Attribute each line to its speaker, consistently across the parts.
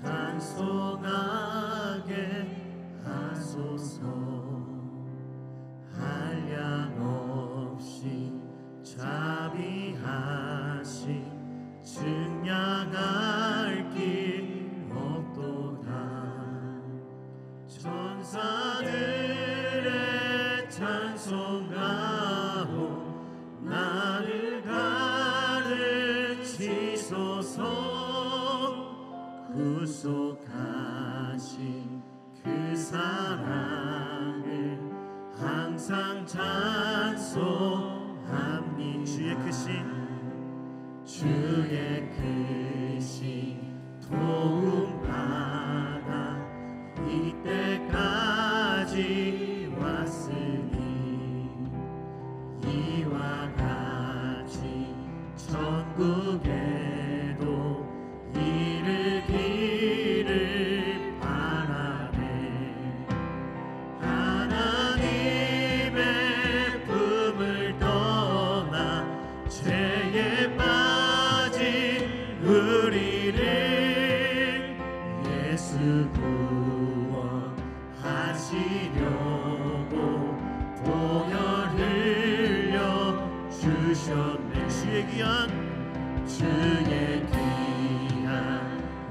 Speaker 1: 찬송하게 하소서. 한량없이 자비하시 증량할 길 없도다. 천사들의 찬송가로 나를 가르치소서. 구속하신 그 사랑을 항상 찬송합니다. 주의 크신 도움 받아 이때까지 왔으니 이와 같이 천국에도 이르기를 바라네. 하나님의 품을 떠나 죄에 빠진 우리를 예수 구원하시려고 보혈 흘려 주셨네. 주의 귀한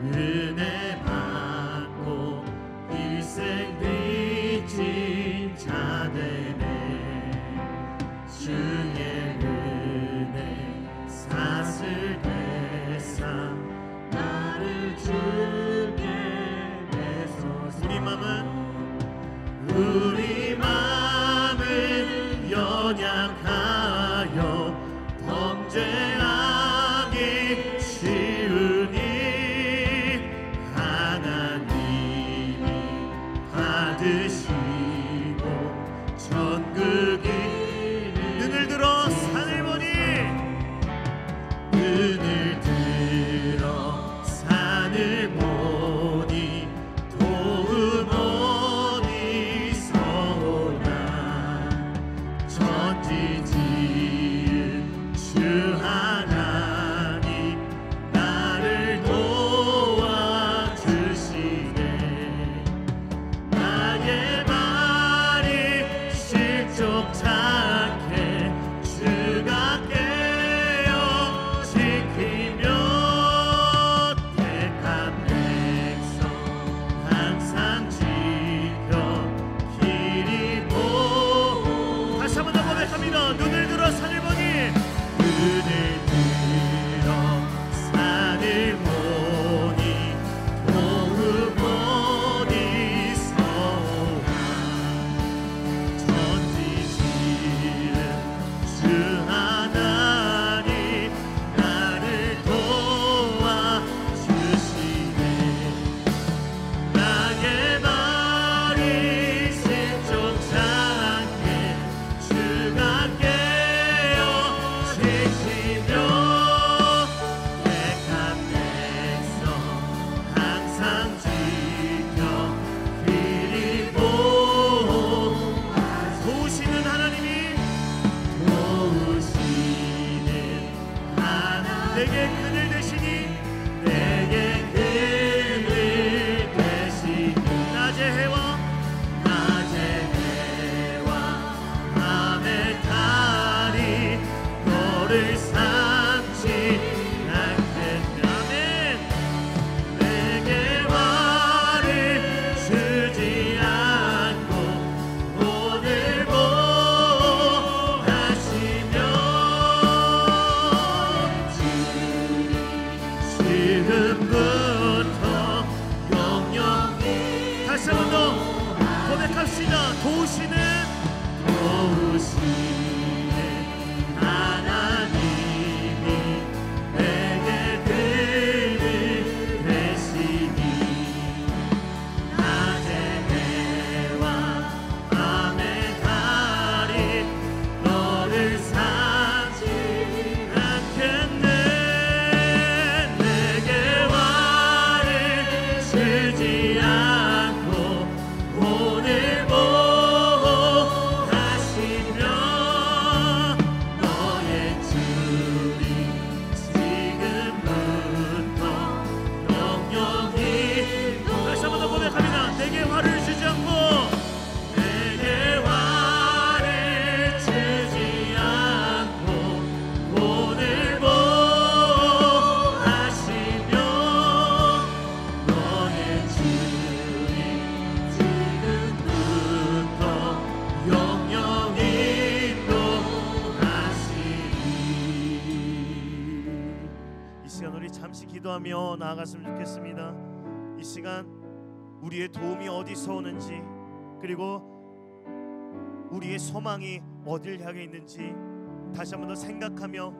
Speaker 1: 은혜 받고 일생 빚진 자 되네. 주의 은혜 사슬 되사 나를 주게 되소서. 우리 마음은 연약하여 범죄하기 쉬우니 하나님이 받으시고 천국이 눈을 들어 산을 보니 도움 어디서 오나. 천지 지은 주 하나님 나를 도와주시네. 나의 말이 실족치 않게 주가 깨어 지키며 택한 백성 항상 지켜 길이 보호. 다시 한번 더 고백합니다. 눈을 들어 산을 보니 도움 어디서 오나. 천지 지은 주 하나님 나를 도와주시네. 나의 말이 실족치 않게 주가 깨어 지키며 택한 백성 항상 지켜 길이 보호. 도우시는 하나님이 내게 그늘 되시니 낮의 해와 밤의 달이 너를 삼지 않겠네. 아멘. 내게 화를 주지 않고 오늘 보호하시며 지금부터 영영히. 다시 한 번 더 고백합시다. 도우시는 하나님이 내게 그늘 되시니 낮의 해와 밤의 달이 너를 삼지 않겠네. 내게 화를 주지 않고 오늘 보호하시며 너의 주리 지금부터 영영히
Speaker 2: 기도하며 나아갔으면 좋겠습니다. 이 시간 우리의 도움이 어디서 오는지, 그리고 우리의 소망이 어딜 향해 있는지 다시 한 번 더 생각하며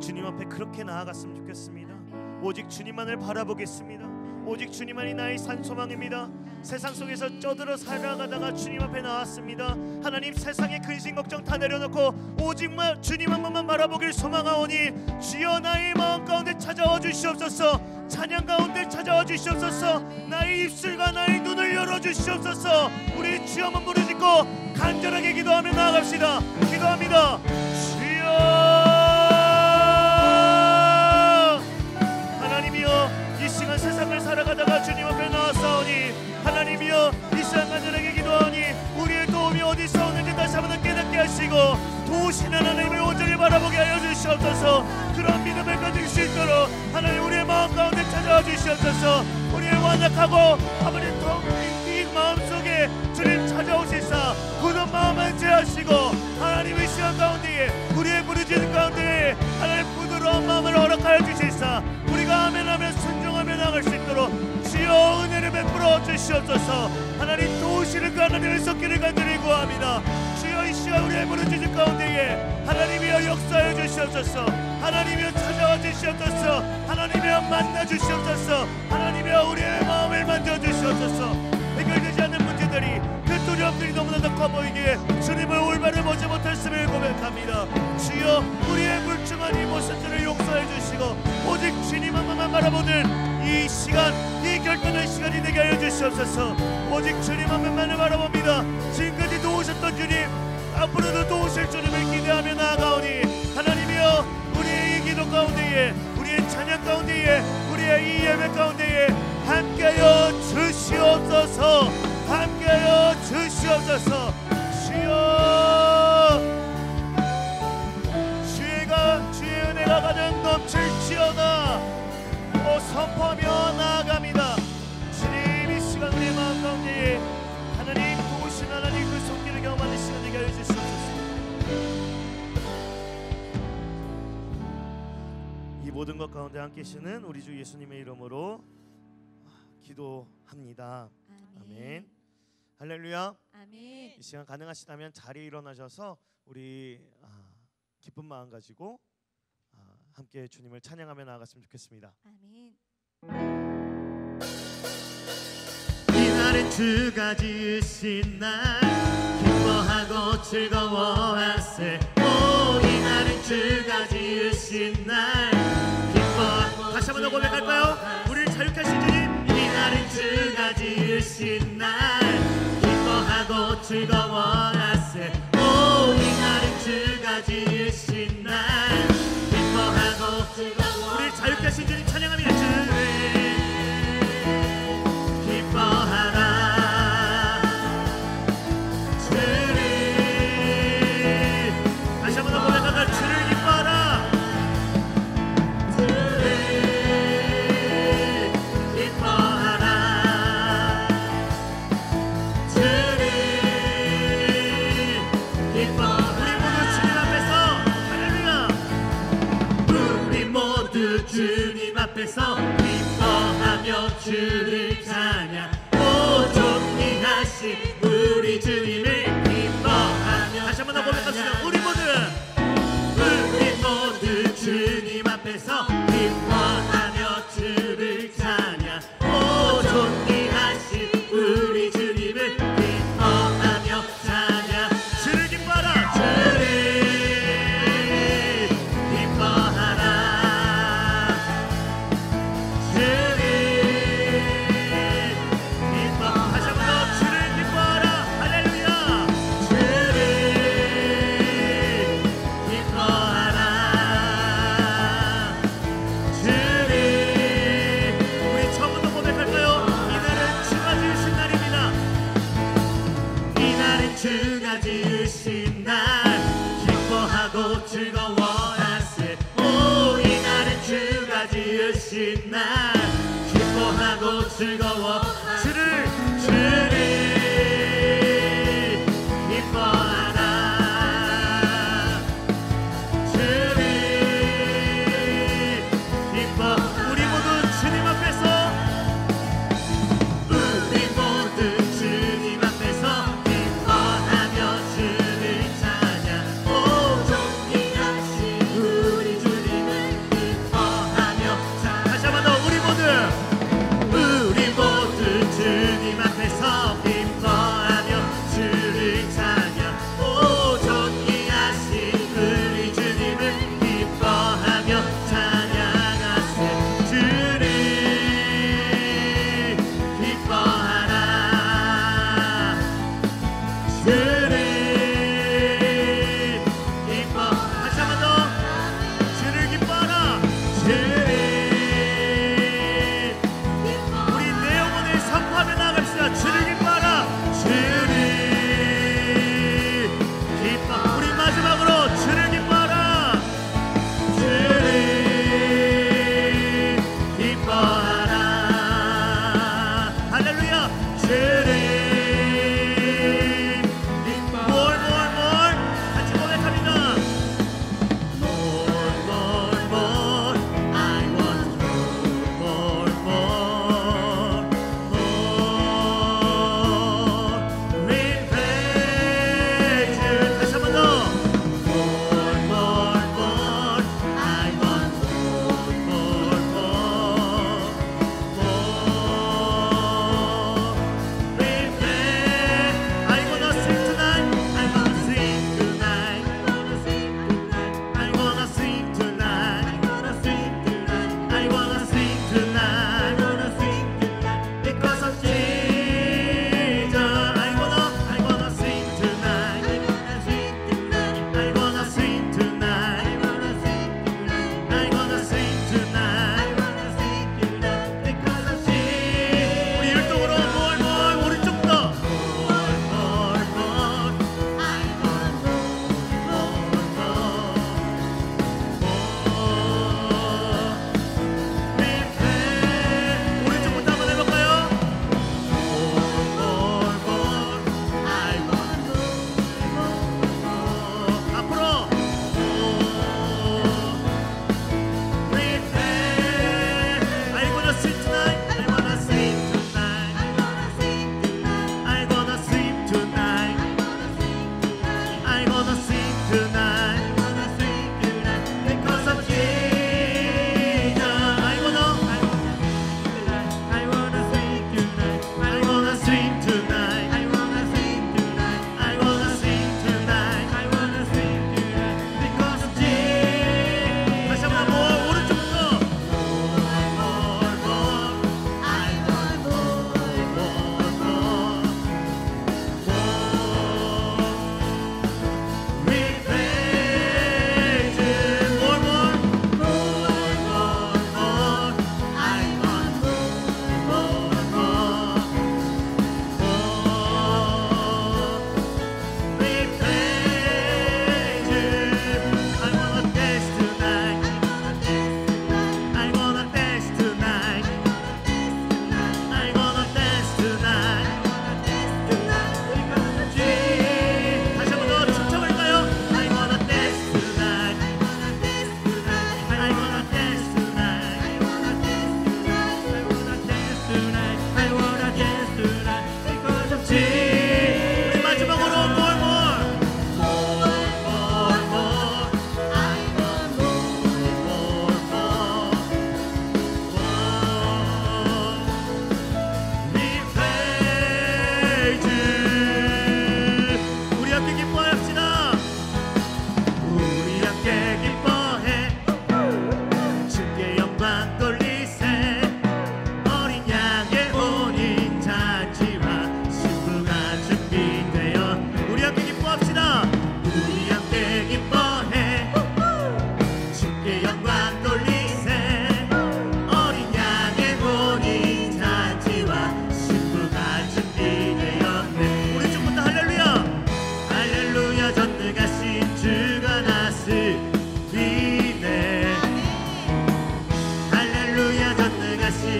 Speaker 2: 주님 앞에 그렇게 나아갔으면 좋겠습니다. 오직 주님만을 바라보겠습니다. 오직 주님만이 나의 산소망입니다. 세상 속에서 쩌들어 살아가다가 주님 앞에 나왔습니다. 하나님, 세상의 근심 걱정 다 내려놓고 오직 주님 한 번만 바라보길 소망하오니 주여 나의 마음 가운데 찾아와 주시옵소서. 찬양 가운데 찾아와 주시옵소서. 나의 입술과 나의 눈을 열어주시옵소서. 우리 주여 한번 부르짖고 간절하게 기도하며 나아갑시다. 기도합니다. 주여, 하나님이여, 이 시간 세상을 살아가다가 주님 앞에 나왔사오니 하나님이여, 이 시간 간절하게 기도하오니 우리의 도움이 어디서 오는지 다시 한번 깨닫게 하시고 도우신 하나님을 온전히 바라보게 하여 주시옵소서. 그런 믿음을 가질 수 있도록 하나님 우리의 마음 가운데 찾아와 주시옵소서. 우리의 완악하고 아버지 이 마음속에 주님 찾아오시사 굳은 마음을 제하시고 하나님의 시간 가운데에 우리의 부르짖는 가운데에 하나님 부드러운 마음을 허락하여 주시사 우리가 아멘하며 순종하며 나갈 수 있도록 주여 은혜를 베풀어 주시옵소서. 하나님 도우시는 그 하나님의 손길을 간절히 구합니다. 주여 이 시간 우리의 부르짖는 가운데에 하나님이여 역사해 주시옵소서. 하나님이여 찾아와 주시옵소서. 하나님이여 만나 주시옵소서. 하나님이여 우리의 마음을 만져 주시옵소서. 해결되지 않는 문제들이 그 두려움들이 너무나도 커 보이기에 주님을 올바로 보지 못했음을 고백합니다. 주여 우리의 불충한 이 모습들을 용서해 주시고 오직 주님 한 번만 바라보는 이 시간, 이 결단의 시간이 되게 하여 주시옵소서. 오직 주님 한 번만을 바라봅니다. 지금까지 도우셨던 주님, 앞으로도 도우실 주님을 기대하며 나아가오니 하나님이여 우리의 이 기도 가운데에, 우리의 찬양 가운데에, 우리의 이 예배 가운데에 함께하여 주시옵소서. 함께하여 주시옵소서. 주여, 주의 은혜가 가득 넘칠지어다. 선포하며 나아갑니다. 주님 이 시간 우리의 마음 가운데에 하나님 도우신 하나님 그 손길을 경험하는 시간 되게 하여 주시옵소서. 이 모든 것 가운데 함께 계시는 우리 주 예수님의 이름으로 기도합니다. 아멘. 할렐루야.
Speaker 3: 아멘.
Speaker 2: 이 시간 가능하시다면 자리에 일어나셔서 우리 기쁜 마음 가지고 함께 주님을 찬양하며 나아갔으면 좋겠습니다.
Speaker 3: 아멘.
Speaker 1: 이날은 주가 지으신 날 기뻐하고 즐거워하세. 오 이날은 주가 지으신 날 기뻐하고.
Speaker 2: 다시 한번 더 고백할까요? 우리를 자유케 하신 주님.
Speaker 1: 이날은 주가 지으신 날 기뻐하고 즐거워하세. 오 이날은 주가 지으신 날 기뻐하고 즐거워.
Speaker 2: 우리를 자유케 하신 주님 찬양합니다. 주를
Speaker 1: 기뻐하라. 주를
Speaker 2: 다시 한번 더 고백할까요? 주를 기뻐하라.
Speaker 1: 주를 기뻐하라. 주를 기뻐.
Speaker 2: 우리 모두 주님 앞에서
Speaker 1: 기뻐하며 주를 찬양. 오 존귀하신 우리 주님을 기뻐하며.
Speaker 2: 다시 한번 더 고백합시다. 우리
Speaker 1: 모두 주님 앞에서 기뻐하며 주를 찬양. 오 존귀하신 우리 주님을 기뻐하며 찬양.
Speaker 2: 주를 기뻐하라.
Speaker 1: 주를 기뻐하라. 주를 기뻐.
Speaker 2: 다시 한번 더 주를 기뻐하라. 할렐루야.
Speaker 1: 주를 기뻐하라. 주를.
Speaker 2: 우리 처음부터 고백할까요? 이날은 주가 지으신 날입니다.
Speaker 1: 이날은 주가 지으신 날 기뻐하고 즐거워하세. 오 이날은 주가 지으신 날 기뻐하고 즐거워. 주를 기뻐하라. 주를 기뻐.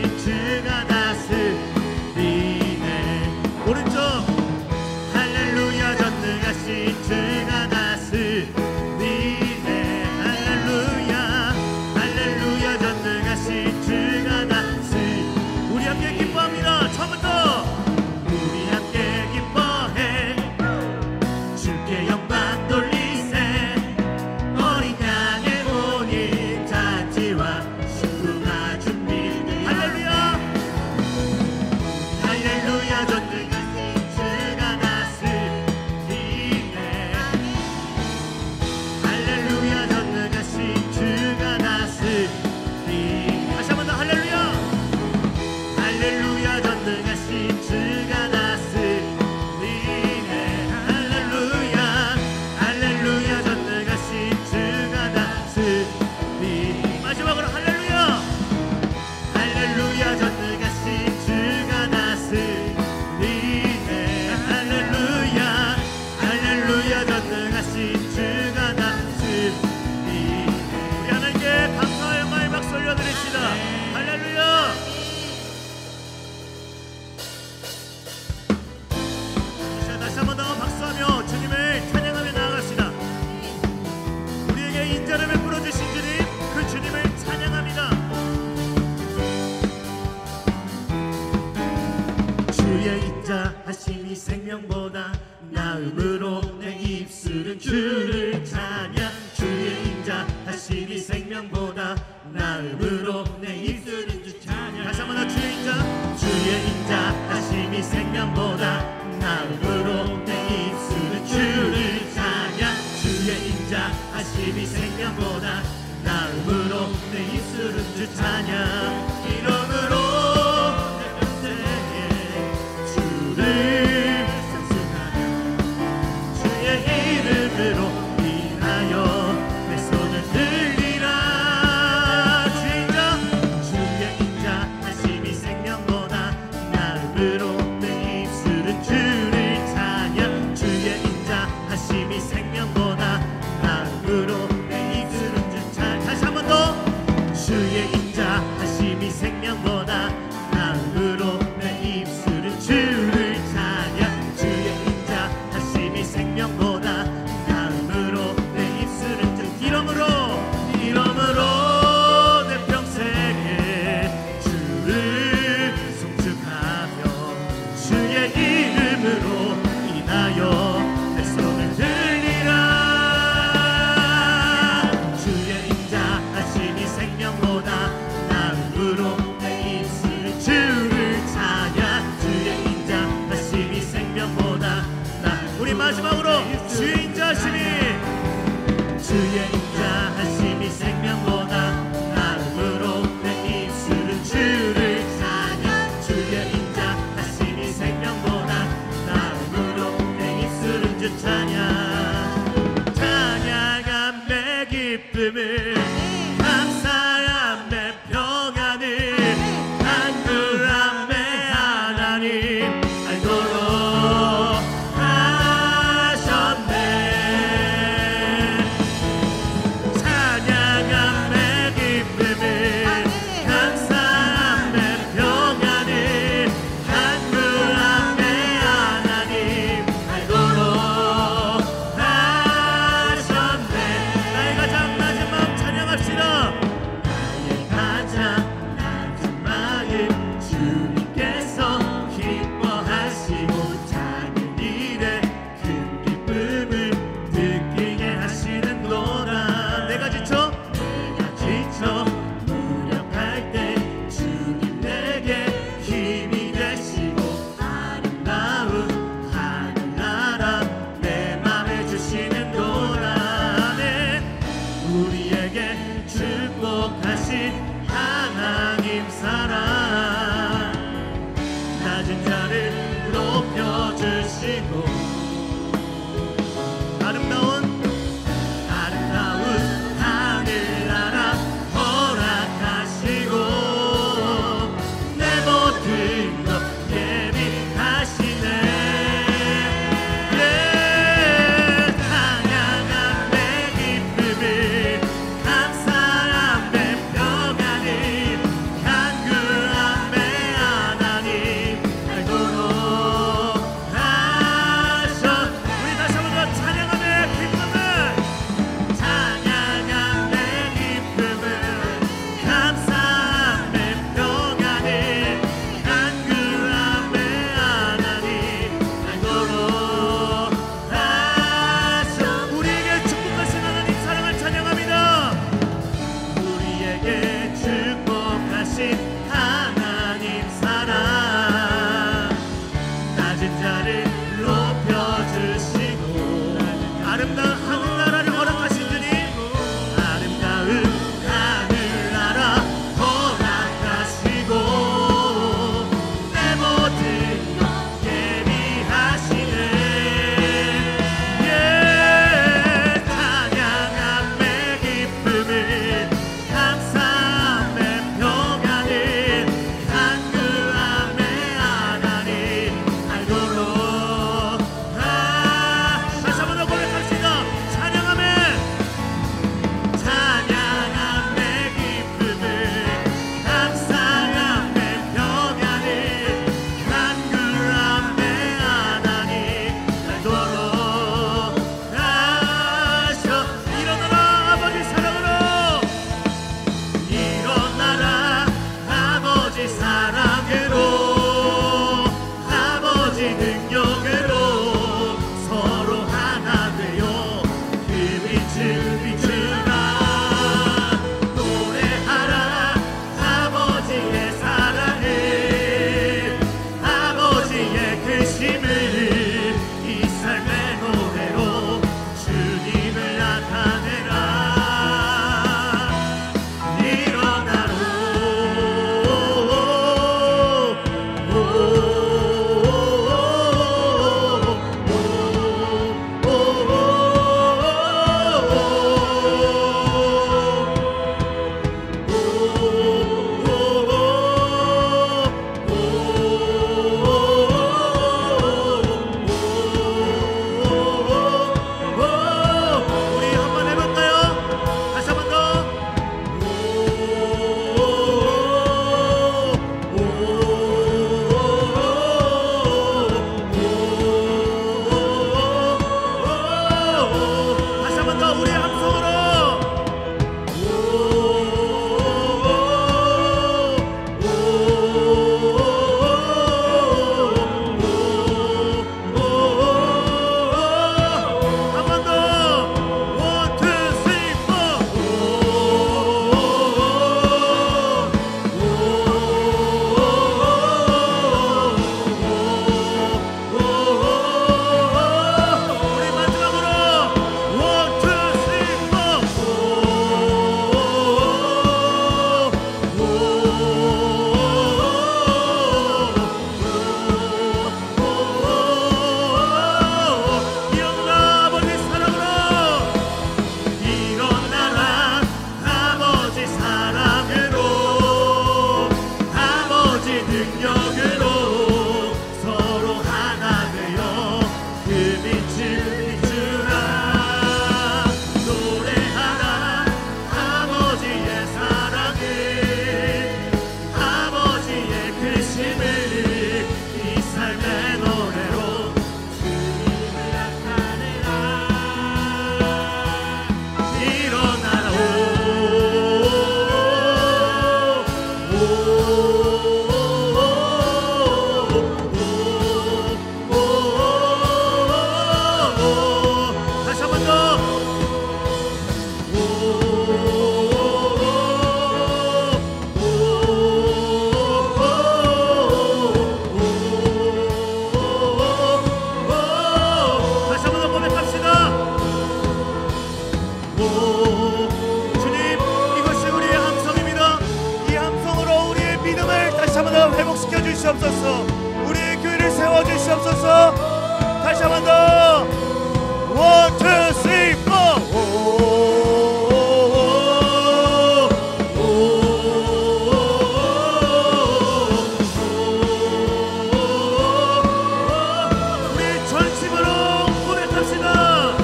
Speaker 1: 전능하신 주가 다스리네. 오른쪽 할렐루야 전능하신 주가 다스리네. 할렐루야 할렐루야 전능하신 주가 다스리네. 우리 함께 기뻐합니다. 처음부터 우리 함께 기뻐해 주께 영광 돌리세. 어린 양의 옷 잔치와 신부가 준비돼. 할렐루야 할렐루야 전능하신 주가 다스리네. 할렐루야 전능하신 주가 다스리네. 다시 한 번 더 할렐루야 할렐루야 전능하신 주가 다스리네. 할렐루야 할렐루야 전능하신 주가 다스리네. 마지막으로 할렐루야 할렐루야 전능하신 주가 다스리네. 할렐루야 할렐루야 전능하신 주가 다스리네. 우리 하나님께 감사와 영광의 박수 올려드립시다. 할렐루야. 자, 다시 한 번 더 박수하며 주님을 찬양하며 나아갑시다. 우리에게 인자를 베풀어 주신 주님, 그 주님을 찬양합니다. 주의 인자 하심이 생명보다 나음으로 내 입술은 주를 찬양. 주의 인자 하심이 생명보다 나음으로 내 입술은 주 찬양. 다시 한번 더 주의 인자 주의 인자 하심이 생명보다 나음으로 내 입술은 주를 찬양. 주의 인자 하심이 생명보다 나음으로 내 입술은 주 찬양. 이름으로 내 평생에 주를 찬송하며 주의 이름으로 인하여 내 손을 들리라. 주의 인자 하심이 생명보다 나음으로 내 입술은 주를 찬양. 주의 인자 하심이 생명보다 나음으로 내 입술은 주 찬양. 다시 한 번 더 주의 인자 사랑으로 아버지 능력으로 서로 하나 되어 그 빛을 비추라. 노래하라 아버지의 사랑을, 아버지의 크심을 이 삶의 노래로 주님을 나타내라. 일어나로 우리 한번 해볼까요? 다시 한 번 더. 다시 한 번 더 우리 함성으로. 한 번 더. One, two, three, four. 우리 마지막으로 One, two, three, four. 일어나 아버지 사랑으로. 일어나라 아버지 사랑으로, 아버지 능력으로 서로 하나 되어 그 빛을 비추라. 노래하라 아버지의 사랑을, 아버지의 크심을 이 삶의 노래로 주님을 나타내라. 일어나라 다시 한 번 더. 다시 한 번 더 고백합시다. 주님, 이것이 우리의 함성입니다.
Speaker 2: 이 함성으로 우리의 믿음을 다시 한번 더 회복시켜 주시옵소서. 우리의 교회를 세워 주시옵소서. 다시 한번 더. One, two, three,
Speaker 1: 우리 전심으로 고백합시다.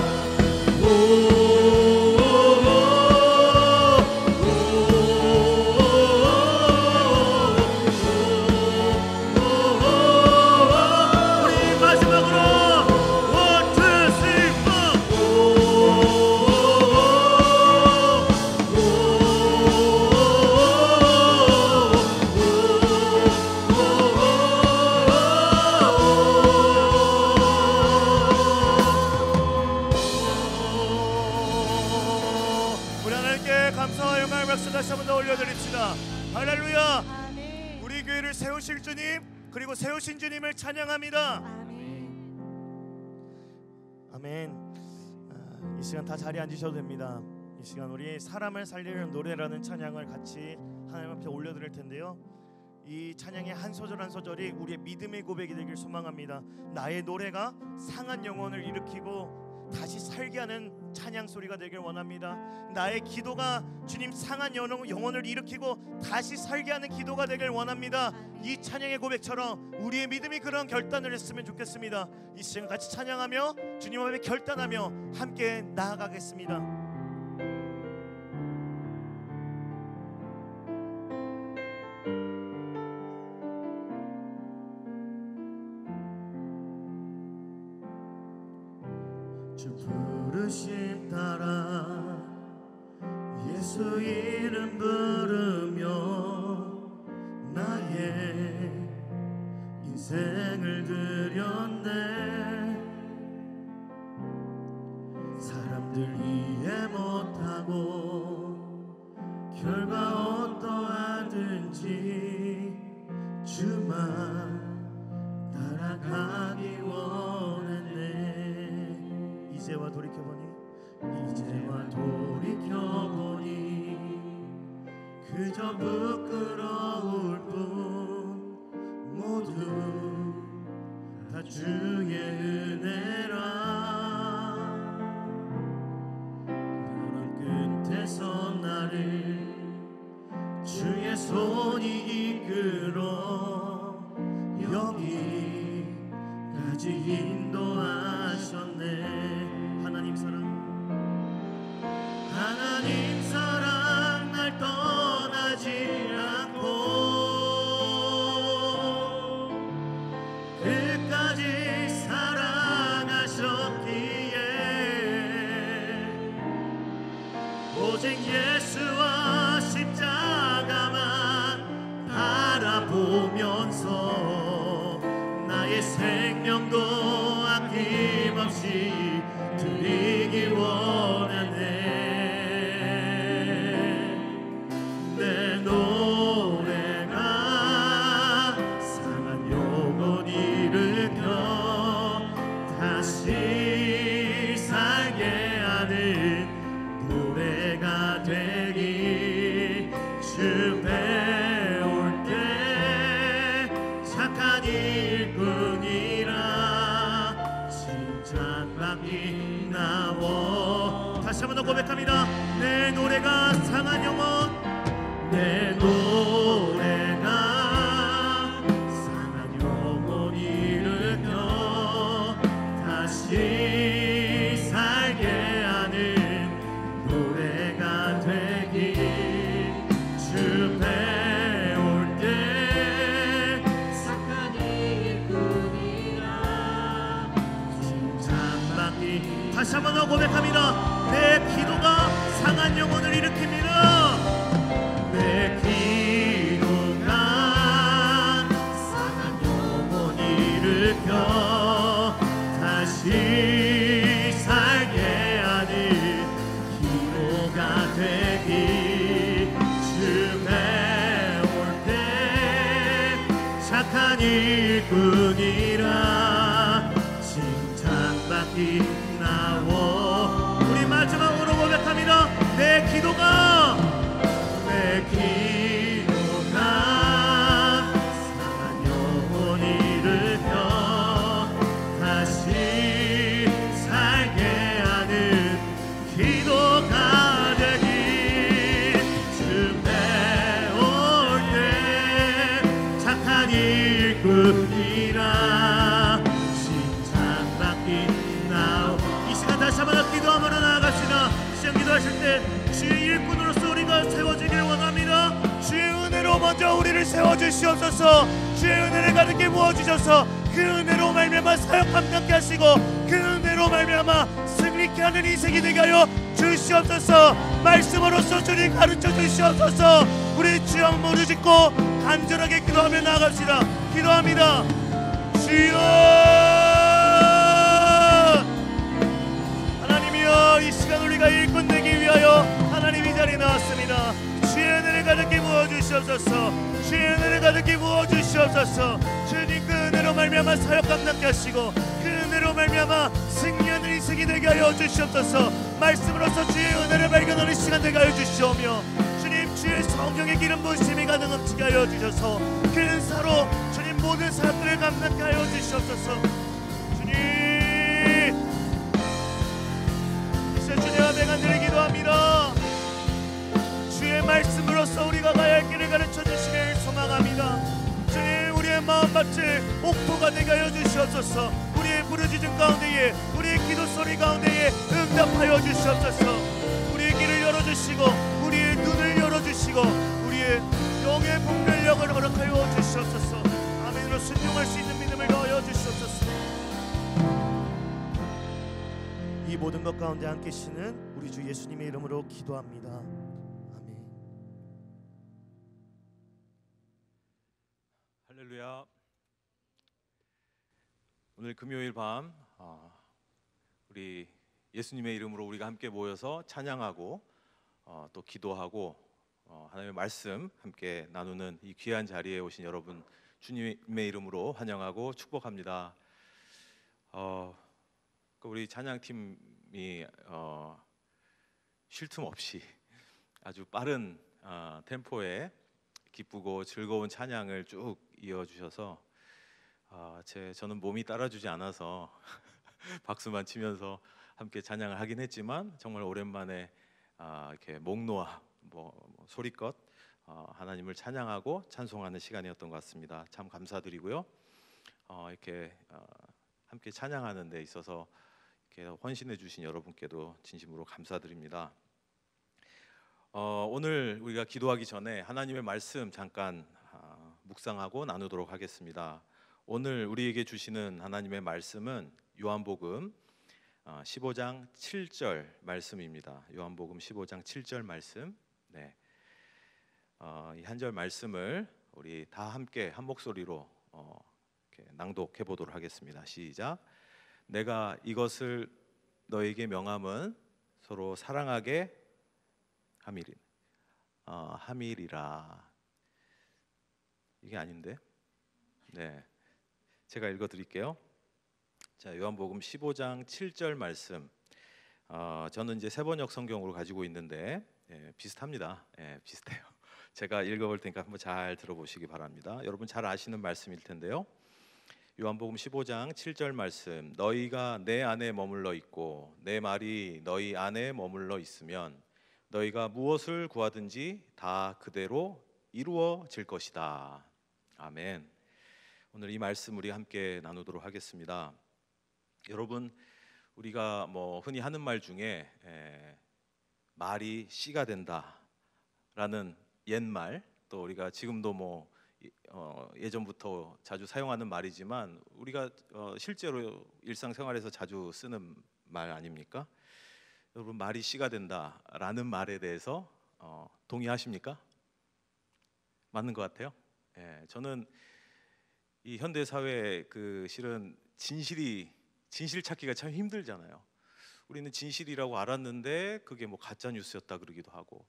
Speaker 1: 우리 마지막으로 One, two, three,
Speaker 2: 우리 하나님께 감사와 영광을 박수 다시 한번 더 올려드립시다. 할렐루야.
Speaker 3: 아멘.
Speaker 2: 우리 교회를 세우실 주님, 그리고 세우신 주님을 찬양합니다.
Speaker 3: 아멘.
Speaker 2: 아멘. 이 시간 다 자리에 앉으셔도 됩니다. 이 시간 우리 사람을 살리는 노래라는 찬양을 같이 하나님 앞에 올려드릴 텐데요. 이 찬양의 한 소절 한 소절이 우리의 믿음의 고백이 되길 소망합니다. 나의 노래가 상한 영혼을 일으키고 다시 살게 하는 찬양 소리가 되길 원합니다. 나의 기도가 주님 상한 영혼을 일으키고 다시 살게 하는 기도가 되길 원합니다. 이 찬양의 고백처럼 우리의 믿음이 그런 결단을 했으면 좋겠습니다. 이 시간 같이 찬양하며 주님 앞에 결단하며 함께 나아가겠습니다.
Speaker 1: 주 부르심 따라 예수 이름 부르며 나의 인생을 드렸네. 사람들 이해 못하고 결과 어떠하든지 주만 따라가기 원했네. 이제와 돌이켜보니 그저 부끄러울 뿐 모두 다 주의 은혜라. 너는 끝에서 나를 주의 손이 이끌어 여기까지 인도하셨네. 하나님 사랑 날 떠나지 않고 끝까지 사랑하셨기에 오직 예수와 십자가만 바라보면서 나의 생명도 아낌없이 드리기 원하네. 내 노래가 상한 영혼 일으켜 다시 살게 하는 노래가 되기. 주 배울 때 착한 일꾼이라 칭찬받기 나워. 다시 한번 더 고백합니다. 내 노래가 상한 영혼, 내 노래가 상한 영혼 일으켜 다시 살게 하는 노래가 되기. 주 배울 때
Speaker 3: 착한 일꾼이라
Speaker 1: 칭찬받기. 다시 한번 더 고백합니다. 내 기도가 상한 영혼을 일으킵니다. 내 기도가 상한 영혼 일으켜 다시 살게 하는 기도가 되기. 주 배울 때 착한 일꾼이라 칭찬받기 나워. 우리 마지막으로 고백합니다. 내 기도가 상한 영혼 일으켜 다시 살게 하는 기도가 되기. 주 배울 때 착한 일꾼이라 칭찬받기 나오. 이 시간 다시 한번 기도하며 나아갑시다. 시간 기도하실 때 주의 일꾼으로서 우리가 세워지길 원합니다.
Speaker 2: 주의 은혜로 먼저 우리를 세워주시옵소서. 주의 은혜를 가득히 부어주셔서 그 은혜로 말미암아 사역 감당케 하시고 그 은혜로 말미암아 승리케 하는 인생이 되게 하여 주시옵소서. 말씀으로써 주님 가르쳐 주시옵소서. 우리 주여 모두 짓고 간절하게 기도하며 나아갑시다. 기도합니다. 주여, 하나님이여, 이 시간 우리가 일꾼 되기 위하여 하나님 이 자리에 나왔습니다. 주의 은혜를 가득히 부어주시옵소서. 주의 은혜를 가득히 부어주시옵소서. 주님 그 은혜로 말미암아 사역 감당케 하시고 그 은혜로 말미암아 승리하는 인생이 되게 하여 주시옵소서. 말씀으로서 주의 은혜를 발견하는 시간 되게 하여 주시오며 주님 주의 성령의 기름 부으심이 가득 넘치게 하여 주셔서 그 은사로 주님 모든 사역들을 감당케 하여 주시옵소서. 주님, 이제 주님 앞에 간절히 기도합니다. 주의 말씀으로서 우리가 가야 할 길을 가르쳐 주시길 소망합니다. 주님, 우리의 마음밭을 옥토가 되게 하여 주시옵소서. 우리의 부르짖음 가운데에, 우리의 기도 소리 가운데에 응답하여 주시옵소서. 우리의 길을 열어주시고 우리의 눈을 열어주시고 우리의 영의 분별력을 허락하여 주시옵소서. 아멘으로 순종할 수 있는 믿음을 더하여 주시옵소서. 이 모든 것 가운데 함께 계시는 우리 주 예수님의 이름으로 기도합니다. 아멘.
Speaker 4: 할렐루야.
Speaker 3: 오늘 금요일 밤 우리 예수님의 이름으로 우리가 함께 모여서 찬양하고 또 기도하고 하나님의 말씀 함께 나누는 이 귀한 자리에 오신 여러분 주님의 이름으로 환영하고 축복합니다. 우리 찬양팀이 쉴 틈 없이 아주 빠른 템포에 기쁘고 즐거운 찬양을 쭉 이어주셔서 저는 몸이 따라주지 않아서 박수만 치면서 함께 찬양을 하긴 했지만 정말 오랜만에 이렇게 목 놓아 소리껏 하나님을 찬양하고 찬송하는 시간이었던 것 같습니다. 참 감사드리고요. 이렇게 함께 찬양하는 데 있어서 이렇게 헌신해 주신 여러분께도 진심으로 감사드립니다. 오늘 우리가 기도하기 전에 하나님의 말씀 잠깐 묵상하고 나누도록 하겠습니다. 오늘 우리에게 주시는 하나님의 말씀은 요한복음 15장 7절 말씀입니다. 요한복음 15장 7절 말씀. 네. 이 한 절 말씀을 우리 다 함께 한 목소리로 이렇게 낭독해 보도록 하겠습니다. 시작. 내가 이것을 너에게 명함은 서로 사랑하게 함이리라. 이게 아닌데. 네. 제가 읽어 드릴게요. 자, 요한복음 15장 7절 말씀. 저는 이제 세번역 성경으로 가지고 있는데 비슷합니다. 비슷해요. 제가 읽어볼 테니까 한번 잘 들어보시기 바랍니다. 여러분 잘 아시는 말씀일 텐데요. 요한복음 15장 7절 말씀. 너희가 내 안에 머물러 있고 내 말이 너희 안에 머물러 있으면 너희가 무엇을 구하든지 다 그대로 이루어질 것이다. 아멘. 오늘 이 말씀 우리 함께 나누도록 하겠습니다. 여러분, 우리가 흔히 하는 말 중에 말이 씨가 된다라는 옛말, 또 우리가 지금도 예전부터 자주 사용하는 말이지만 우리가 실제로 일상생활에서 자주 쓰는 말 아닙니까? 여러분, 말이 씨가 된다라는 말에 대해서 동의하십니까? 맞는 것 같아요. 저는 이 현대 사회에 실은 진실 찾기가 참 힘들잖아요. 우리는 진실이라고 알았는데 그게 가짜 뉴스였다 그러기도 하고,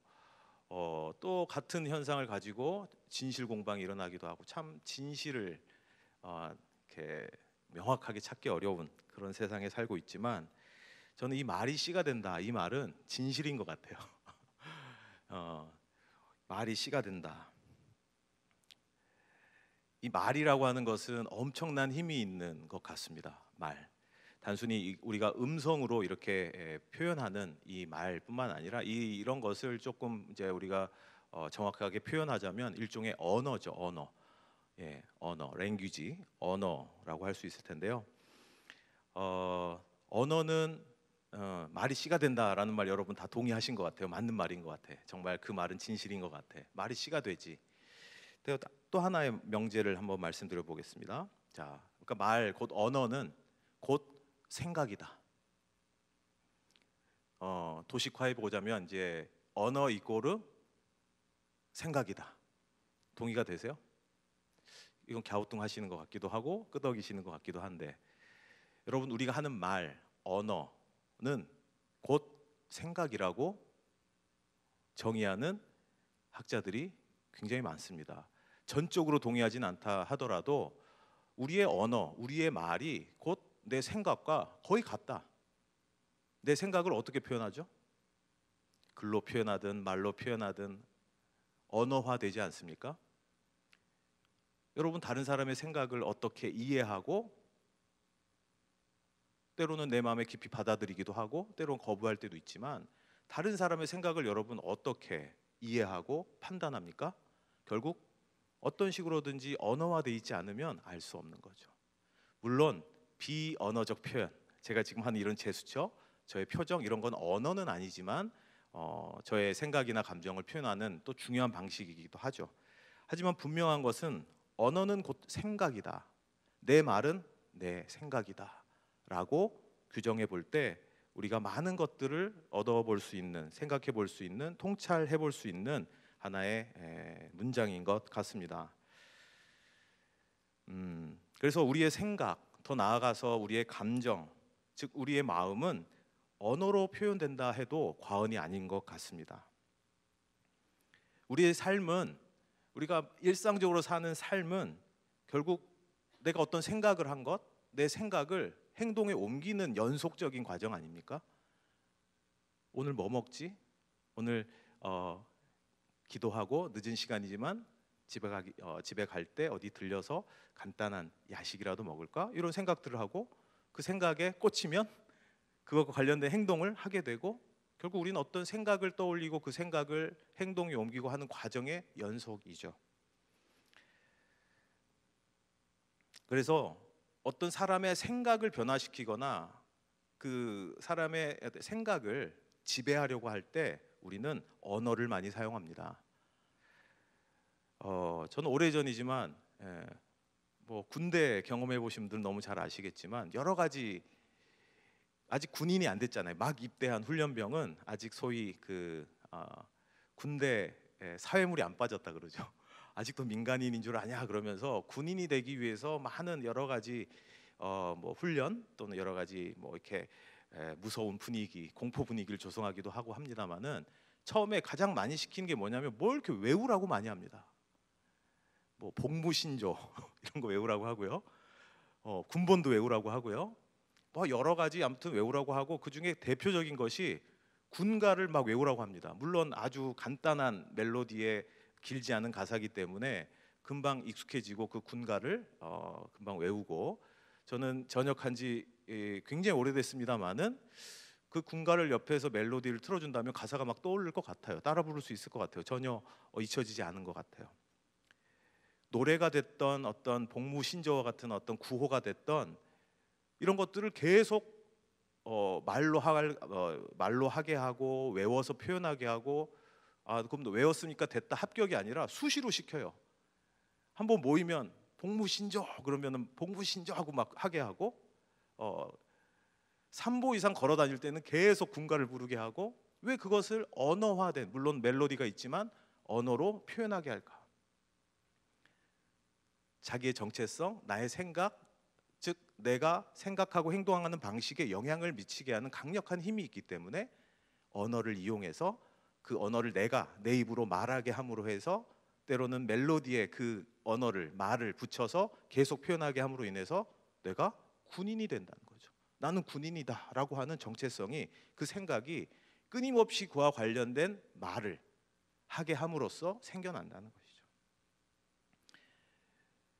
Speaker 3: 또 같은 현상을 가지고 진실 공방이 일어나기도 하고, 참 진실을 이렇게 명확하게 찾기 어려운 그런 세상에 살고 있지만, 저는 이 말이 씨가 된다, 이 말은 진실인 것 같아요. 말이 씨가 된다. 이 말이라고 하는 것은 엄청난 힘이 있는 것 같습니다. 말. 단순히 우리가 음성으로 이렇게 표현하는 이 말뿐만 아니라 이런 것을 조금 이제 우리가 정확하게 표현하자면 일종의 언어죠. 언어, 랭귀지, 언어라고 할 수 있을 텐데요. 언어는 말이 씨가 된다라는 말 여러분 다 동의하신 것 같아요. 맞는 말인 것 같아. 정말 그 말은 진실인 것 같아. 말이 씨가 되지. 또 하나의 명제를 한번 말씀드려 보겠습니다. 자, 그러니까 말 곧 언어는 곧 생각이다. 도식화해 보자면 이제 언어 이꼬르 생각이다. 동의가 되세요? 이건 갸우뚱하시는 것 같기도 하고 끄덕이시는 것 같기도 한데, 여러분, 우리가 하는 말, 언어는 곧 생각이라고 정의하는 학자들이 굉장히 많습니다. 전적으로 동의하진 않다 하더라도 우리의 언어, 우리의 말이 곧 내 생각과 거의 같다. 내 생각을 어떻게 표현하죠? 글로 표현하든 말로 표현하든 언어화되지 않습니까? 여러분, 다른 사람의 생각을 어떻게 이해하고 때로는 내 마음에 깊이 받아들이기도 하고 때로는 거부할 때도 있지만, 다른 사람의 생각을 여러분 어떻게 이해하고 판단합니까? 결국 어떤 식으로든지 언어화되어 있지 않으면 알 수 없는 거죠. 물론 비언어적 표현, 제가 지금 하는 이런 제스처, 저의 표정, 이런 건 언어는 아니지만 저의 생각이나 감정을 표현하는 또 중요한 방식이기도 하죠. 하지만 분명한 것은 언어는 곧 생각이다. 내 말은 내 생각이다 라고 규정해 볼 때 우리가 많은 것들을 얻어볼 수 있는, 생각해 볼 수 있는, 통찰해 볼 수 있는 하나의 문장인 것 같습니다. 그래서 우리의 생각, 더 나아가서 우리의 감정, 즉 우리의 마음은 언어로 표현된다 해도 과언이 아닌 것 같습니다. 우리의 삶은, 우리가 일상적으로 사는 삶은 결국 내가 어떤 생각을 한 것, 내 생각을 행동에 옮기는 연속적인 과정 아닙니까? 오늘 뭐 먹지? 오늘 기도하고 늦은 시간이지만 집에 갈 때 어디 들려서 간단한 야식이라도 먹을까? 이런 생각들을 하고 그 생각에 꽂히면 그것과 관련된 행동을 하게 되고, 결국 우리는 어떤 생각을 떠올리고 그 생각을 행동에 옮기고 하는 과정의 연속이죠. 그래서 어떤 사람의 생각을 변화시키거나 그 사람의 생각을 지배하려고 할 때 우리는 언어를 많이 사용합니다. 저는 오래전이지만 뭐 군대 경험해 보신 분들 너무 잘 아시겠지만 여러 가지, 아직 군인이 안 됐잖아요. 막 입대한 훈련병은 아직 소위 군대 사회물이 안 빠졌다 그러죠. 아직도 민간인인 줄 아냐 그러면서 군인이 되기 위해서 많은 여러 가지 뭐 훈련 또는 여러 가지 뭐 이렇게 무서운 분위기, 공포 분위기를 조성하기도 하고 합니다만은, 처음에 가장 많이 시키는 게 뭐냐면 뭘 이렇게 외우라고 많이 합니다. 뭐 복무신조 이런 거 외우라고 하고요. 군번도 외우라고 하고요. 뭐 여러 가지 아무튼 외우라고 하고, 그 중에 대표적인 것이 군가를 막 외우라고 합니다. 물론 아주 간단한 멜로디에 길지 않은 가사이기 때문에 금방 익숙해지고 그 군가를 금방 외우고, 저는 전역한 지 굉장히 오래됐습니다만은 그 군가를 옆에서 멜로디를 틀어준다면 가사가 막 떠오를 것 같아요. 따라 부를 수 있을 것 같아요. 전혀 잊혀지지 않은 것 같아요. 노래가 됐던 어떤 복무신조와 같은 어떤 구호가 됐던 이런 것들을 계속 말로 하게 하고 외워서 표현하게 하고, 그럼 외웠으니까 됐다 합격이 아니라 수시로 시켜요. 한번 모이면 복무신조 그러면은 복무신조 하고 막 하게 하고, 3보 이상 걸어 다닐 때는 계속 군가를 부르게 하고, 왜 그것을 언어화된, 물론 멜로디가 있지만 언어로 표현하게 할까? 자기의 정체성, 나의 생각, 즉 내가 생각하고 행동하는 방식에 영향을 미치게 하는 강력한 힘이 있기 때문에 언어를 이용해서 그 언어를 내가 내 입으로 말하게 함으로 해서, 때로는 멜로디에 그 언어를, 말을 붙여서 계속 표현하게 함으로 인해서 내가 군인이 된다는 거죠. 나는 군인이다 라고 하는 정체성이, 그 생각이 끊임없이 그와 관련된 말을 하게 함으로써 생겨난다는 것이죠.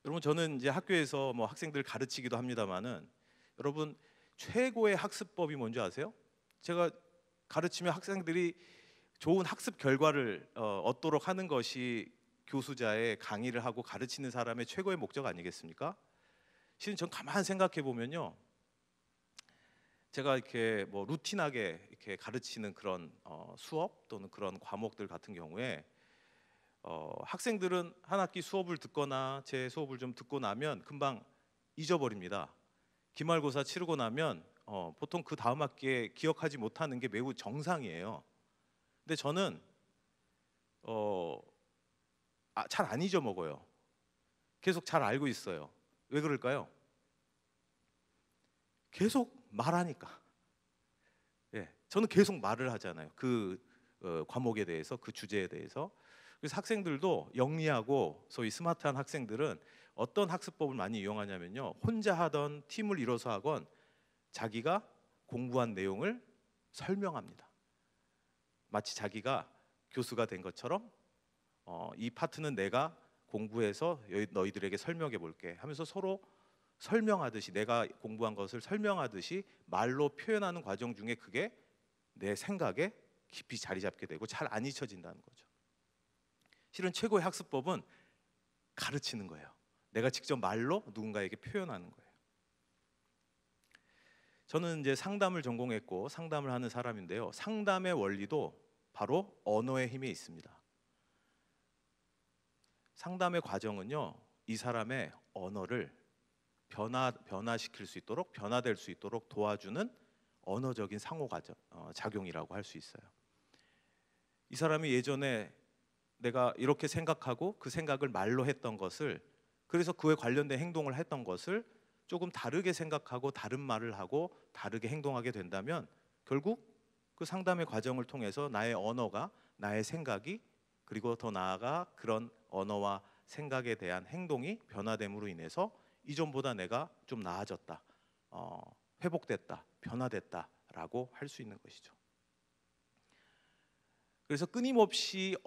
Speaker 3: 여러분, 저는 이제 학교에서 뭐 학생들 가르치기도 합니다만은, 여러분 최고의 학습법이 뭔지 아세요? 제가 가르치면 학생들이 좋은 학습 결과를 얻도록 하는 것이 교수자의 강의를 하고 가르치는 사람의 최고의 목적 아니겠습니까? 실은 전 가만 생각해 보면요, 제가 이렇게 뭐 루틴하게 이렇게 가르치는 그런 수업 또는 그런 과목들 같은 경우에 학생들은 한 학기 수업을 듣거나 제 수업을 좀 듣고 나면 금방 잊어버립니다. 기말고사 치르고 나면 보통 그 다음 학기에 기억하지 못하는 게 매우 정상이에요. 근데 저는 잘 안 잊어먹어요. 계속 잘 알고 있어요. 왜 그럴까요? 계속 말하니까. 저는 계속 말을 하잖아요. 그 과목에 대해서, 그 주제에 대해서. 그래서 학생들도 영리하고 소위 스마트한 학생들은 어떤 학습법을 많이 이용하냐면요, 혼자 하던 팀을 이뤄서 하건 자기가 공부한 내용을 설명합니다. 마치 자기가 교수가 된 것처럼 이 파트는 내가 공부해서 너희들에게 설명해 볼게 하면서 서로 설명하듯이, 내가 공부한 것을 설명하듯이 말로 표현하는 과정 중에 그게 내 생각에 깊이 자리 잡게 되고 잘 안 잊혀진다는 거죠. 실은 최고의 학습법은 가르치는 거예요. 내가 직접 말로 누군가에게 표현하는 거예요. 저는 이제 상담을 전공했고 상담을 하는 사람인데요, 상담의 원리도 바로 언어의 힘에 있습니다. 상담의 과정은요, 이 사람의 언어를 변화시킬 수 있도록, 변화될 수 있도록 도와주는 언어적인 상호작용이라고 할 수 있어요. 이 사람이 예전에 내가 이렇게 생각하고 그 생각을 말로 했던 것을, 그래서 그에 관련된 행동을 했던 것을 조금 다르게 생각하고 다른 말을 하고 다르게 행동하게 된다면 결국 그 상담의 과정을 통해서 나의 언어가, 나의 생각이, 그리고 더 나아가 그런 언어와 생각에 대한 행동이 변화됨으로 인해서 이전보다 내가 좀 나아졌다, 회복됐다, 변화됐다라고 할 수 있는 것이죠. 그래서 끊임없이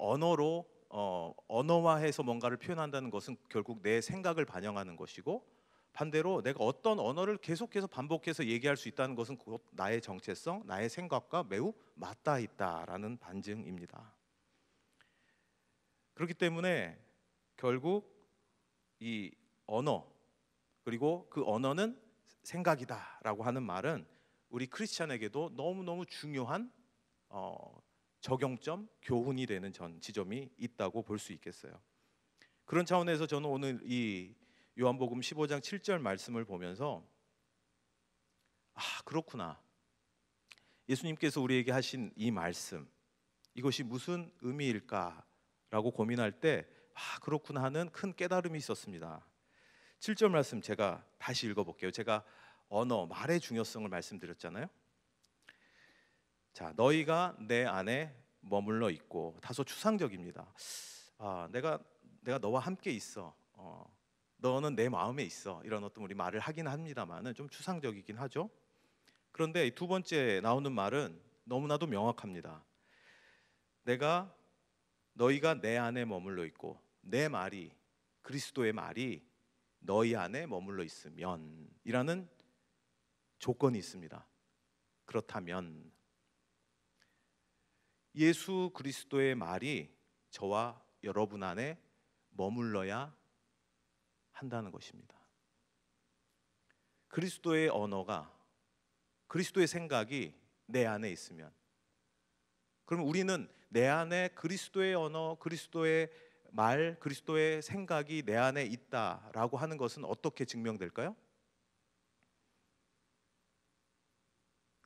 Speaker 3: 언어화해서 뭔가를 표현한다는 것은 결국 내 생각을 반영하는 것이고, 반대로 내가 어떤 언어를 계속해서 반복해서 얘기할 수 있다는 것은 곧 나의 정체성, 나의 생각과 매우 맞닿아 있다라는 반증입니다. 그렇기 때문에 결국 이 언어, 그리고 그 언어는 생각이다라고 하는 말은 우리 크리스찬에게도 너무너무 중요한 적용점, 교훈이 되는 지점이 있다고 볼 수 있겠어요. 그런 차원에서 저는 오늘 이 요한복음 15장 7절 말씀을 보면서 그렇구나, 예수님께서 우리에게 하신 이 말씀, 이것이 무슨 의미일까라고 고민할 때 그렇구나 하는 큰 깨달음이 있었습니다. 7절 말씀 제가 다시 읽어볼게요. 제가 언어, 말의 중요성을 말씀드렸잖아요. 자, 너희가 내 안에 머물러 있고, 다소 추상적입니다. 내가 너와 함께 있어, 너는 내 마음에 있어, 이런 어떤 우리 말을 하긴 합니다만은 좀 추상적이긴 하죠. 그런데 두 번째 나오는 말은 너무나도 명확합니다. 너희가 내 안에 머물러 있고, 내 말이, 그리스도의 말이 너희 안에 머물러 있으면 이라는 조건이 있습니다. 그렇다면 예수 그리스도의 말이 저와 여러분 안에 머물러야 한다는 것입니다. 그리스도의 언어가, 그리스도의 생각이 내 안에 있으면, 그럼 우리는 내 안에 그리스도의 언어, 그리스도의 말, 그리스도의 생각이 내 안에 있다라고 하는 것은 어떻게 증명될까요?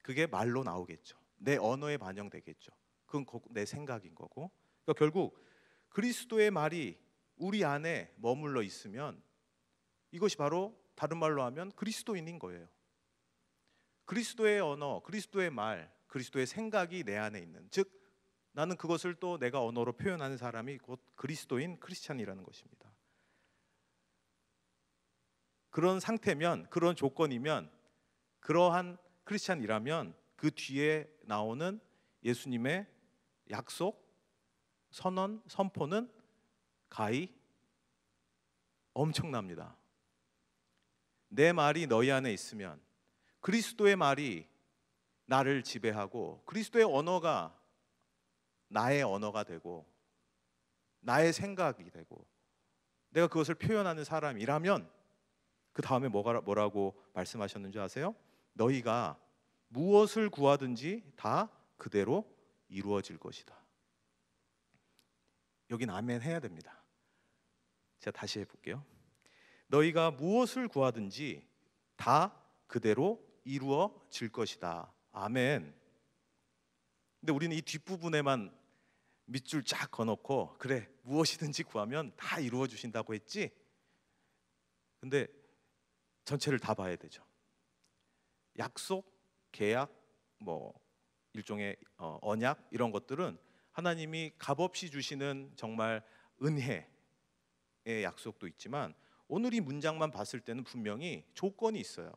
Speaker 3: 그게 말로 나오겠죠. 내 언어에 반영되겠죠. 그건 내 생각인 거고. 그러니까 결국 그리스도의 말이 우리 안에 머물러 있으면 이것이 바로 다른 말로 하면 그리스도인인 거예요. 그리스도의 언어, 그리스도의 말, 그리스도의 생각이 내 안에 있는, 즉 나는 그것을 또 내가 언어로 표현하는 사람이 곧 그리스도인, 크리스찬이라는 것입니다. 그런 상태면, 그런 조건이면, 그러한 크리스찬이라면 그 뒤에 나오는 예수님의 약속, 선언, 선포는 가히 엄청납니다. 내 말이 너희 안에 있으면, 그리스도의 말이 나를 지배하고 그리스도의 언어가 나의 언어가 되고 나의 생각이 되고 내가 그것을 표현하는 사람이라면, 그 다음에 뭐라고 말씀하셨는지 아세요? 너희가 무엇을 구하든지 다 그대로 이루어질 것이다. 여긴 아멘 해야 됩니다. 제가 다시 해볼게요. 너희가 무엇을 구하든지 다 그대로 이루어질 것이다. 아멘. 근데 우리는 이 뒷부분에만 밑줄 쫙 그어놓고, 그래, 무엇이든지 구하면 다 이루어 주신다고 했지? 근데 전체를 다 봐야 되죠. 약속, 계약, 일종의 언약, 이런 것들은 하나님이 값없이 주시는 정말 은혜의 약속도 있지만, 오늘 이 문장만 봤을 때는 분명히 조건이 있어요.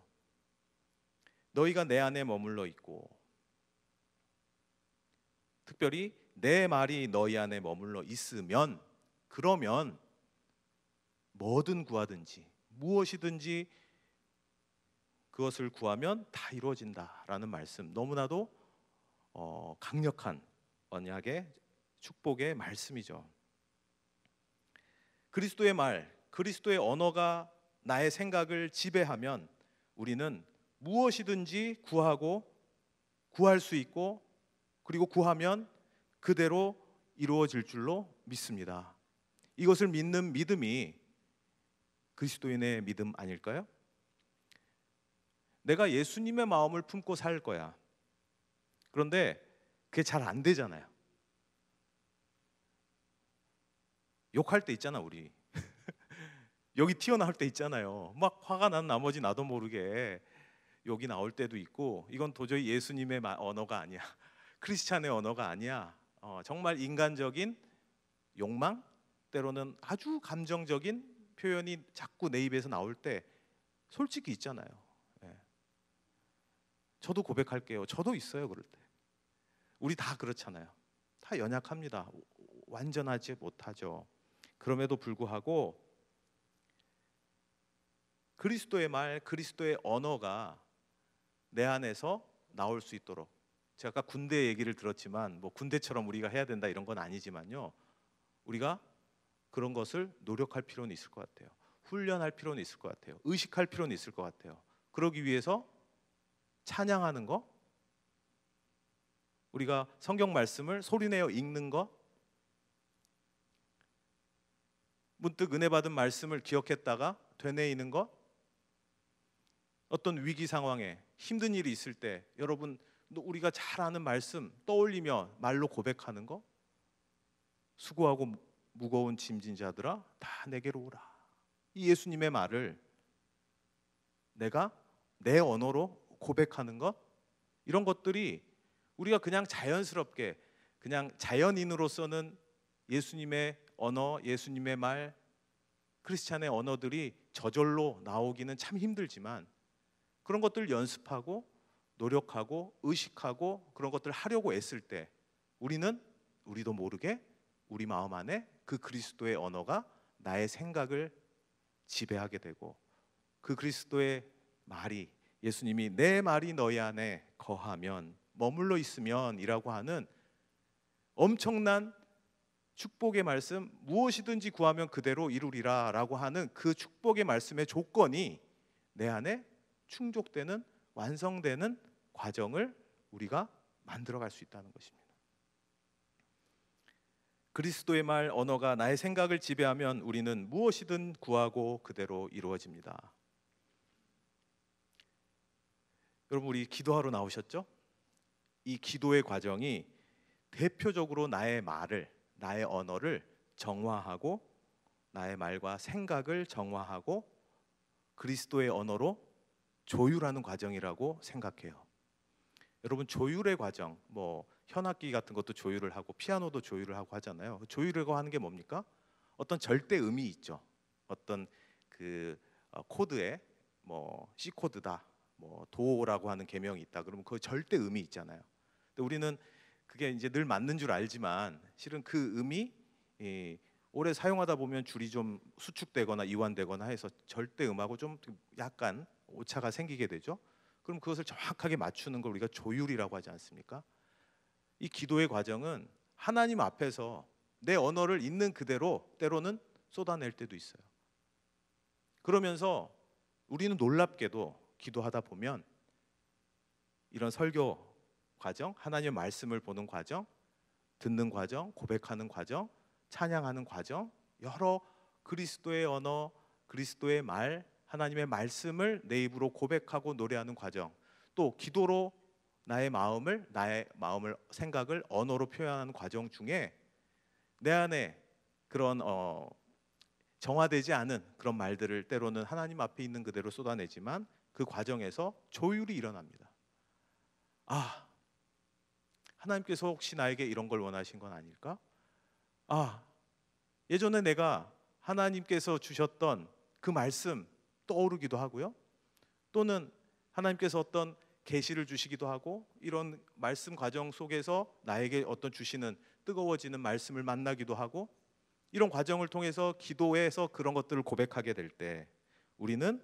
Speaker 3: 너희가 내 안에 머물러 있고, 특별히 내 말이 너희 안에 머물러 있으면, 그러면 뭐든 구하든지 무엇이든지 그것을 구하면 다 이루어진다라는 말씀, 너무나도 강력한 언약의 축복의 말씀이죠. 그리스도의 말, 그리스도의 언어가 나의 생각을 지배하면 우리는 무엇이든지 구할 수 있고, 그리고 구하면 그대로 이루어질 줄로 믿습니다. 이것을 믿는 믿음이 그리스도인의 믿음 아닐까요? 내가 예수님의 마음을 품고 살 거야. 그런데 그게 잘 안 되잖아요. 욕할 때 있잖아, 우리. 여기 튀어나올 때 있잖아요. 막 화가 난 나머지 나도 모르게 욕이 나올 때도 있고, 이건 도저히 예수님의 언어가 아니야. 크리스찬의 언어가 아니야. 정말 인간적인 욕망, 때로는 아주 감정적인 표현이 자꾸 내 입에서 나올 때 솔직히 있잖아요. 예. 저도 고백할게요. 저도 있어요, 그럴 때. 우리 다 그렇잖아요. 다 연약합니다. 완전하지 못하죠. 그럼에도 불구하고 그리스도의 말, 그리스도의 언어가 내 안에서 나올 수 있도록, 제가 아까 군대 얘기를 들었지만 뭐 군대처럼 우리가 해야 된다 이런 건 아니지만요, 우리가 그런 것을 노력할 필요는 있을 것 같아요. 훈련할 필요는 있을 것 같아요. 의식할 필요는 있을 것 같아요. 그러기 위해서 찬양하는 거, 우리가 성경 말씀을 소리내어 읽는 거, 문득 은혜 받은 말씀을 기억했다가 되뇌이는 거, 어떤 위기 상황에 힘든 일이 있을 때 여러분 우리가 잘 아는 말씀 떠올리며 말로 고백하는 거, 수고하고 무거운 짐진 자들아 다 내게로 오라. 이 예수님의 말을 내가 내 언어로 고백하는 것, 이런 것들이 우리가 그냥 자연스럽게, 그냥 자연인으로서는 예수님의 언어, 예수님의 말, 크리스찬의 언어들이 저절로 나오기는 참 힘들지만, 그런 것들 연습하고 노력하고 의식하고 그런 것들을 하려고 애쓸 때 우리도 모르게 우리 마음 안에 그 그리스도의 언어가 나의 생각을 지배하게 되고, 그 그리스도의 말이, 예수님이 내 말이 너희 안에 거하면, 머물러 있으면 이라고 하는 엄청난 축복의 말씀, 무엇이든지 구하면 그대로 이루리라 라고 하는 그 축복의 말씀의 조건이 내 안에 충족되는, 완성되는 과정을 우리가 만들어갈 수 있다는 것입니다. 그리스도의 말, 언어가 나의 생각을 지배하면 우리는 무엇이든 구하고 그대로 이루어집니다. 여러분, 우리 기도하러 나오셨죠? 이 기도의 과정이 대표적으로 나의 말을, 나의 언어를 정화하고, 나의 말과 생각을 정화하고 그리스도의 언어로 조율하는 과정이라고 생각해요. 여러분, 조율의 과정, 뭐 현악기 같은 것도 조율을 하고 피아노도 조율을 하고 하잖아요. 조율이라고 하는 게 뭡니까? 어떤 절대음이 있죠. 어떤 그 코드에 뭐 C 코드다, 뭐 도라고 하는 계명이 있다. 그러면 그 절대음이 있잖아요. 근데 우리는 그게 이제 늘 맞는 줄 알지만 실은 그 음이 오래 사용하다 보면 줄이 좀 수축되거나 이완되거나 해서 절대음하고 좀 약간 오차가 생기게 되죠. 그럼 그것을 정확하게 맞추는 걸 우리가 조율이라고 하지 않습니까? 이 기도의 과정은 하나님 앞에서 내 언어를 있는 그대로 때로는 쏟아낼 때도 있어요. 그러면서 우리는 놀랍게도 기도하다 보면 이런 설교 과정, 하나님의 말씀을 보는 과정, 듣는 과정, 고백하는 과정, 찬양하는 과정, 여러 그리스도의 언어, 그리스도의 말, 하나님의 말씀을 내 입으로 고백하고 노래하는 과정, 또 기도로 나의 마음을 생각을 언어로 표현하는 과정 중에 내 안에 그런 정화되지 않은 그런 말들을 때로는 하나님 앞에 있는 그대로 쏟아내지만 그 과정에서 조율이 일어납니다. 아, 하나님께서 혹시 나에게 이런 걸 원하신 건 아닐까? 아, 예전에 내가 하나님께서 주셨던 그 말씀 떠오르기도 하고요. 또는 하나님께서 어떤 계시를 주시기도 하고, 이런 말씀 과정 속에서 나에게 어떤 주시는 뜨거워지는 말씀을 만나기도 하고, 이런 과정을 통해서 기도에서 그런 것들을 고백하게 될 때 우리는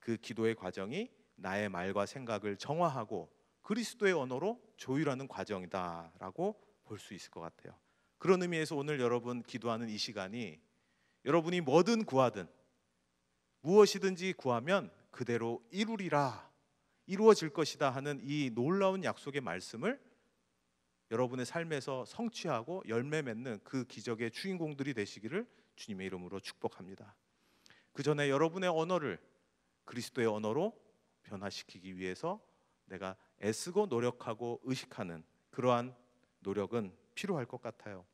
Speaker 3: 그 기도의 과정이 나의 말과 생각을 정화하고 그리스도의 언어로 조율하는 과정이다라고 볼 수 있을 것 같아요. 그런 의미에서 오늘 여러분 기도하는 이 시간이 여러분이 뭐든 구하든 무엇이든지 구하면 그대로 이루리라, 이루어질 것이다 하는 이 놀라운 약속의 말씀을 여러분의 삶에서 성취하고 열매 맺는 그 기적의 주인공들이 되시기를 주님의 이름으로 축복합니다. 그 전에 여러분의 언어를 그리스도의 언어로 변화시키기 위해서 내가 애쓰고 노력하고 의식하는 그러한 노력은 필요할 것 같아요.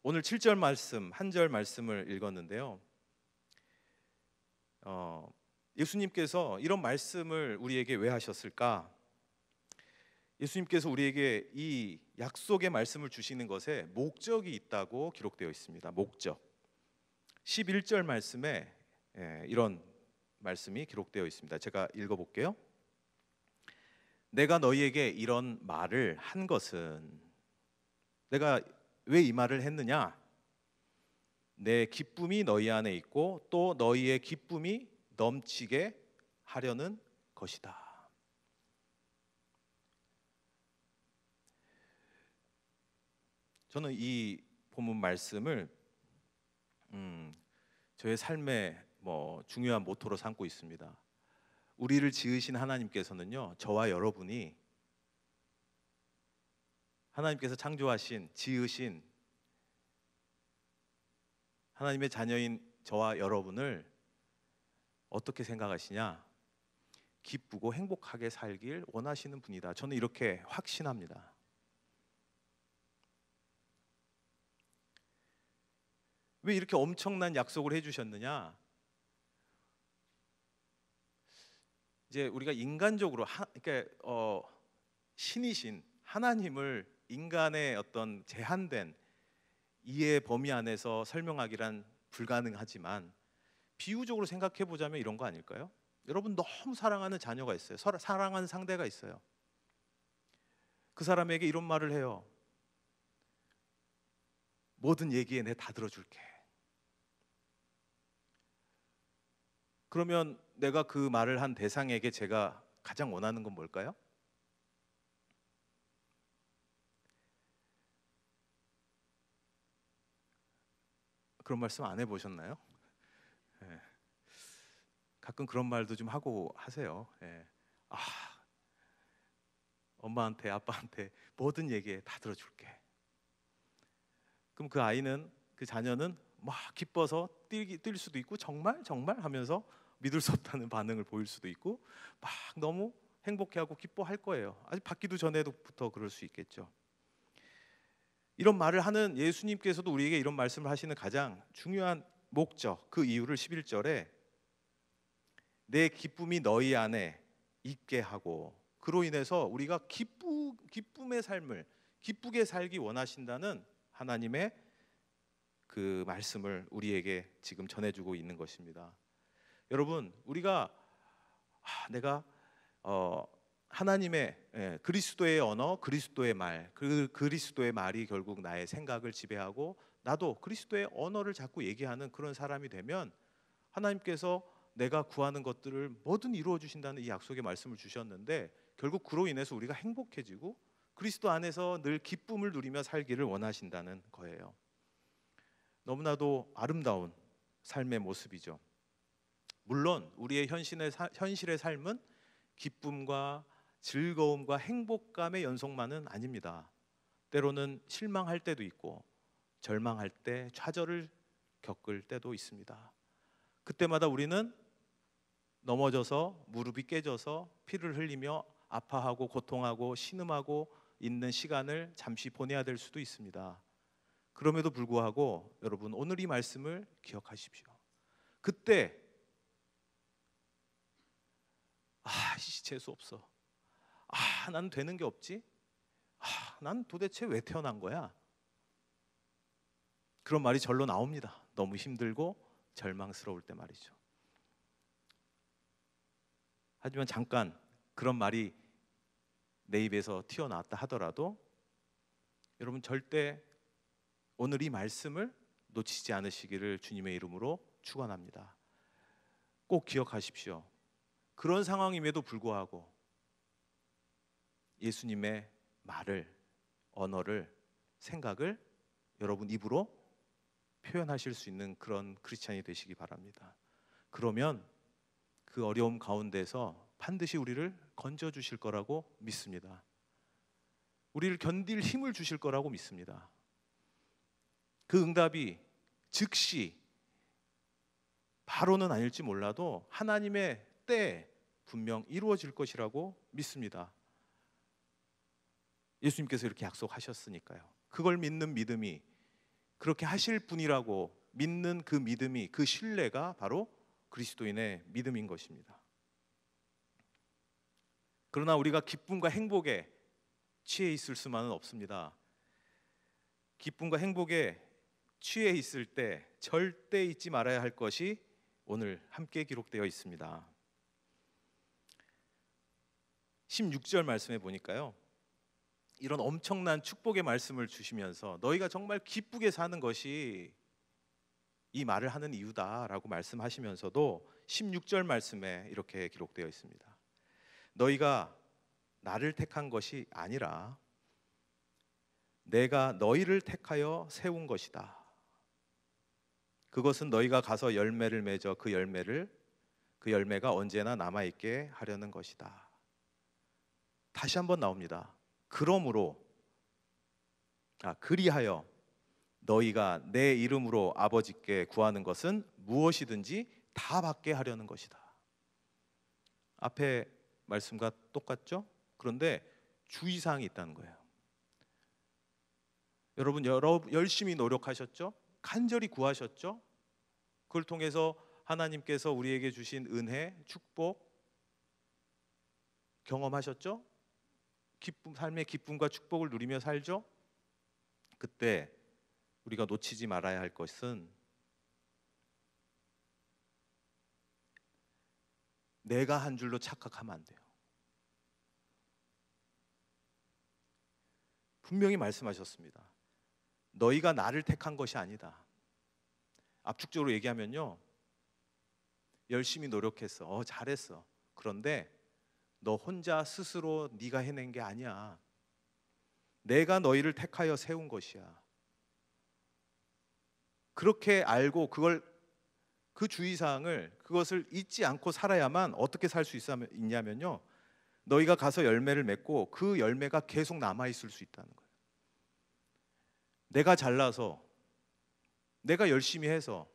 Speaker 3: 오늘 7절 말씀, 한 절 말씀을 읽었는데요. 예수님께서 이런 말씀을 우리에게 왜 하셨을까? 예수님께서 우리에게 이 약속의 말씀을 주시는 것에 목적이 있다고 기록되어 있습니다. 목적. 11절 말씀에 이런 말씀이 기록되어 있습니다. 제가 읽어볼게요. 내가 너희에게 이런 말을 한 것은, 내가 왜 이 말을 했느냐? 내 기쁨이 너희 안에 있고 또 너희의 기쁨이 넘치게 하려는 것이다. 저는 이 본문 말씀을 저의 삶의 중요한 모토로 삼고 있습니다. 우리를 지으신 하나님께서는요, 저와 여러분이 하나님께서 창조하신, 지으신 하나님의 자녀인 저와 여러분을 어떻게 생각하시냐? 기쁘고 행복하게 살길 원하시는 분이다. 저는 이렇게 확신합니다. 왜 이렇게 엄청난 약속을 해주셨느냐? 이제 우리가 인간적으로 신이신 하나님을 인간의 어떤 제한된 이해의 범위 안에서 설명하기란 불가능하지만 비유적으로 생각해 보자면 이런 거 아닐까요? 여러분 너무 사랑하는 자녀가 있어요. 사랑하는 상대가 있어요. 그 사람에게 이런 말을 해요. 뭐든 얘기해, 내가 다 들어줄게. 그러면 내가 그 말을 한 대상에게 제가 가장 원하는 건 뭘까요? 그런 말씀 안 해보셨나요? 예. 가끔 그런 말도 좀 하고 하세요. 예. 엄마한테, 아빠한테 뭐든 얘기해, 다 들어줄게. 그럼 그 아이는, 그 자녀는 막 기뻐서 뛸 수도 있고 정말 하면서 믿을 수 없다는 반응을 보일 수도 있고 막 너무 행복해하고 기뻐할 거예요. 아직 받기도 전에부터 그럴 수 있겠죠. 이런 말을 하는 예수님께서도 우리에게 이런 말씀을 하시는 가장 중요한 목적, 그 이유를 11절에 내 기쁨이 너희 안에 있게 하고, 그로 인해서 우리가 기쁨의 삶을 기쁘게 살기 원하신다는 하나님의 그 말씀을 우리에게 지금 전해주고 있는 것입니다. 여러분, 우리가 내가 하나님의 그리스도의 언어, 그리스도의 말, 그 그리스도의 말이 결국 나의 생각을 지배하고 나도 그리스도의 언어를 자꾸 얘기하는 그런 사람이 되면 하나님께서 내가 구하는 것들을 뭐든 이루어 주신다는 이 약속의 말씀을 주셨는데, 결국 그로 인해서 우리가 행복해지고 그리스도 안에서 늘 기쁨을 누리며 살기를 원하신다는 거예요. 너무나도 아름다운 삶의 모습이죠. 물론 우리의 현실의 삶은 기쁨과 즐거움과 행복감의 연속만은 아닙니다. 때로는 실망할 때도 있고 절망할 때 좌절을 겪을 때도 있습니다. 그때마다 우리는 넘어져서 무릎이 깨져서 피를 흘리며 아파하고 고통하고 신음하고 있는 시간을 잠시 보내야 될 수도 있습니다. 그럼에도 불구하고 여러분, 오늘 이 말씀을 기억하십시오. 그때 재수 없어. 난 되는 게 없지. 난 도대체 왜 태어난 거야? 그런 말이 절로 나옵니다. 너무 힘들고 절망스러울 때 말이죠. 하지만 잠깐 그런 말이 내 입에서 튀어나왔다 하더라도 여러분, 절대 오늘 이 말씀을 놓치지 않으시기를 주님의 이름으로 축원합니다. 꼭 기억하십시오. 그런 상황임에도 불구하고 예수님의 말을, 언어를, 생각을 여러분 입으로 표현하실 수 있는 그런 크리스찬이 되시기 바랍니다. 그러면 그 어려움 가운데서 반드시 우리를 건져 주실 거라고 믿습니다. 우리를 견딜 힘을 주실 거라고 믿습니다. 그 응답이 즉시 바로는 아닐지 몰라도 하나님의 때에 분명 이루어질 것이라고 믿습니다. 예수님께서 이렇게 약속하셨으니까요. 그걸 믿는 믿음이 그렇게 하실 분이라고 믿는 그 믿음이, 그 신뢰가 바로 그리스도인의 믿음인 것입니다. 그러나 우리가 기쁨과 행복에 취해 있을 수만은 없습니다. 기쁨과 행복에 취해 있을 때 절대 잊지 말아야 할 것이 오늘 함께 기록되어 있습니다. 16절 말씀에 보니까요, 이런 엄청난 축복의 말씀을 주시면서 너희가 정말 기쁘게 사는 것이 이 말을 하는 이유다라고 말씀하시면서도 16절 말씀에 이렇게 기록되어 있습니다. 너희가 나를 택한 것이 아니라 내가 너희를 택하여 세운 것이다. 그것은 너희가 가서 열매를 맺어 그 열매가 언제나 남아있게 하려는 것이다. 다시 한번 나옵니다. 그리하여 너희가 내 이름으로 아버지께 구하는 것은 무엇이든지 다 받게 하려는 것이다. 앞에 말씀과 똑같죠? 그런데 주의사항이 있다는 거예요. 여러분 열심히 노력하셨죠? 간절히 구하셨죠? 그걸 통해서 하나님께서 우리에게 주신 은혜, 축복 경험하셨죠? 삶의 기쁨과 축복을 누리며 살죠? 그때 우리가 놓치지 말아야 할 것은 내가 한 줄로 착각하면 안 돼요. 분명히 말씀하셨습니다. 너희가 나를 택한 것이 아니다. 압축적으로 얘기하면요, 열심히 노력했어, 잘했어. 그런데 너 혼자 스스로 네가 해낸 게 아니야. 내가 너희를 택하여 세운 것이야. 그렇게 알고 그 주의사항을, 그것을 잊지 않고 살아야만 어떻게 살 수 있냐면요, 너희가 가서 열매를 맺고 그 열매가 계속 남아있을 수 있다는 거예요. 내가 잘나서, 내가 열심히 해서,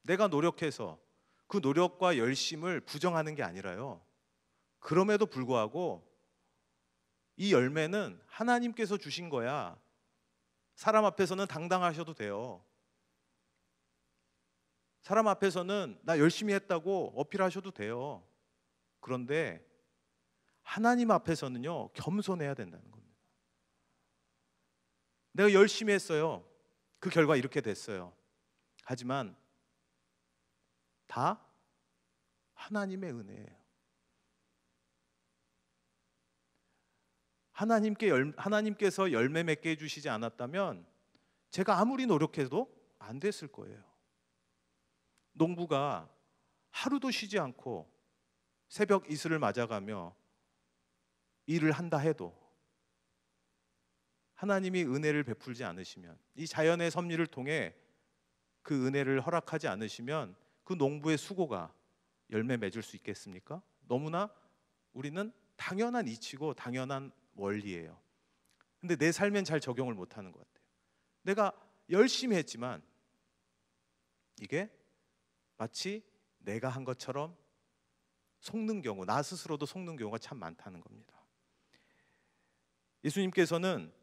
Speaker 3: 내가 노력해서 그 노력과 열심을 부정하는 게 아니라요, 그럼에도 불구하고 이 열매는 하나님께서 주신 거야. 사람 앞에서는 당당하셔도 돼요. 사람 앞에서는 나 열심히 했다고 어필하셔도 돼요. 그런데 하나님 앞에서는요, 겸손해야 된다는 겁니다. 내가 열심히 했어요. 그 결과 이렇게 됐어요. 하지만 다 하나님의 은혜예요. 하나님께서 열매 맺게 해주시지 않았다면 제가 아무리 노력해도 안 됐을 거예요. 농부가 하루도 쉬지 않고 새벽 이슬을 맞아가며 일을 한다 해도 하나님이 은혜를 베풀지 않으시면, 이 자연의 섭리를 통해 그 은혜를 허락하지 않으시면 그 농부의 수고가 열매 맺을 수 있겠습니까? 너무나 우리는 당연한 이치고 당연한 원리예요. 근데 내 삶엔 잘 적용을 못하는 것 같아요. 내가 열심히 했지만 이게 마치 내가 한 것처럼 속는 경우, 나 스스로도 속는 경우가 참 많다는 겁니다. 예수님께서는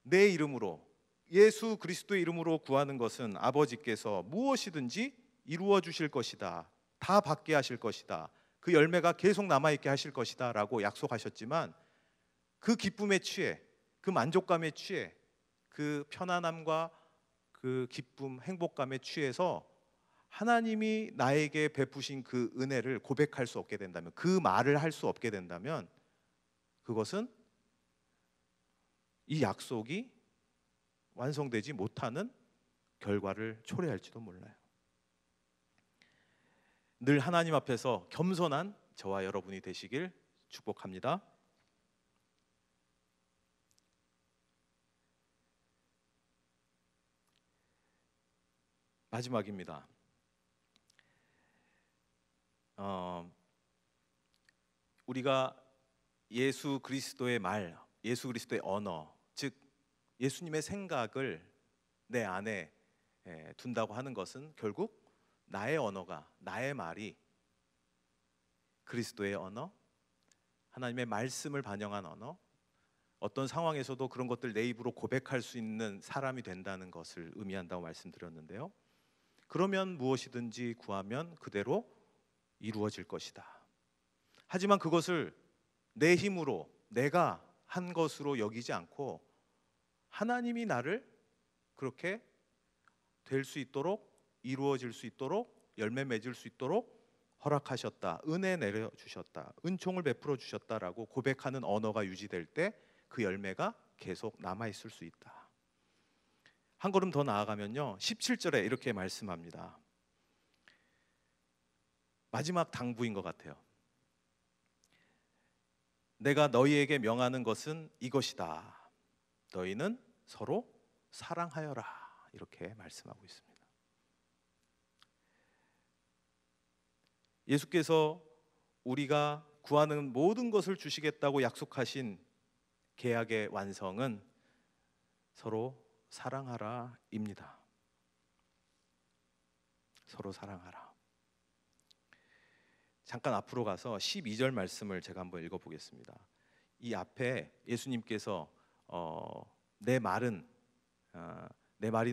Speaker 3: 내 이름으로, 예수 그리스도의 이름으로 구하는 것은 아버지께서 무엇이든지 이루어 주실 것이다, 다 받게 하실 것이다, 그 열매가 계속 남아있게 하실 것이다 라고 약속하셨지만, 그 기쁨에 취해, 그 만족감에 취해, 그 편안함과 그 기쁨, 행복감에 취해서 하나님이 나에게 베푸신 그 은혜를 고백할 수 없게 된다면, 그 말을 할 수 없게 된다면, 그것은 이 약속이 완성되지 못하는 결과를 초래할지도 몰라요. 늘 하나님 앞에서 겸손한 저와 여러분이 되시길 축복합니다. 마지막입니다. 우리가 예수 그리스도의 말, 예수 그리스도의 언어, 즉 예수님의 생각을 내 안에 둔다고 하는 것은 결국 나의 언어가, 나의 말이 그리스도의 언어, 하나님의 말씀을 반영한 언어, 어떤 상황에서도 그런 것들 내 입으로 고백할 수 있는 사람이 된다는 것을 의미한다고 말씀드렸는데요. 그러면 무엇이든지 구하면 그대로 이루어질 것이다. 하지만 그것을 내 힘으로 내가 한 것으로 여기지 않고 하나님이 나를 그렇게 될 수 있도록, 이루어질 수 있도록, 열매 맺을 수 있도록 허락하셨다. 은혜 내려주셨다. 은총을 베풀어 주셨다라고 고백하는 언어가 유지될 때 그 열매가 계속 남아있을 수 있다. 한 걸음 더 나아가면요, 17절에 이렇게 말씀합니다. 마지막 당부인 것 같아요. 내가 너희에게 명하는 것은 이것이다. 너희는 서로 사랑하여라. 이렇게 말씀하고 있습니다. 예수께서 우리가 구하는 모든 것을 주시겠다고 약속하신 계약의 완성은 서로 사랑하라입니다. 서로 사랑하라. 잠깐 앞으로 가서 12절 말씀을 제가 한번 읽어보겠습니다. 이 앞에 예수님께서 내 말이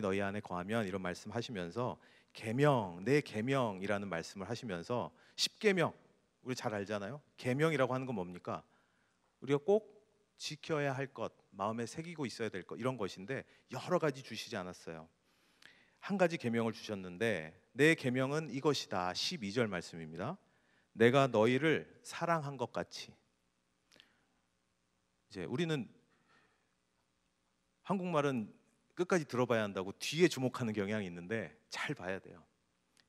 Speaker 3: 너희 안에 거하면 이런 말씀하시면서 계명, 내 계명이라는 말씀을 하시면서 10계명, 우리 잘 알잖아요. 계명이라고 하는 건 뭡니까? 우리가 꼭 지켜야 할 것, 마음에 새기고 있어야 될 것, 이런 것인데 여러 가지 주시지 않았어요. 한 가지 계명을 주셨는데 내 계명은 이것이다. 12절 말씀입니다. 내가 너희를 사랑한 것 같이. 이제 우리는 한국말은 끝까지 들어봐야 한다고 뒤에 주목하는 경향이 있는데 잘 봐야 돼요.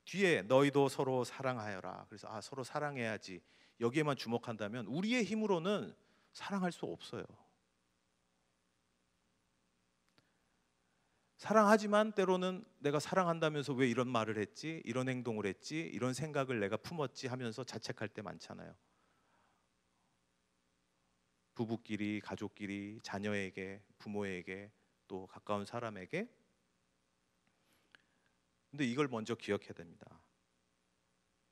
Speaker 3: 뒤에 너희도 서로 사랑하여라. 그래서 서로 사랑해야지. 여기에만 주목한다면 우리의 힘으로는 사랑할 수 없어요. 사랑하지만 때로는 내가 사랑한다면서 왜 이런 말을 했지, 이런 행동을 했지, 이런 생각을 내가 품었지 하면서 자책할 때 많잖아요. 부부끼리, 가족끼리, 자녀에게, 부모에게, 또 가까운 사람에게. 근데 이걸 먼저 기억해야 됩니다.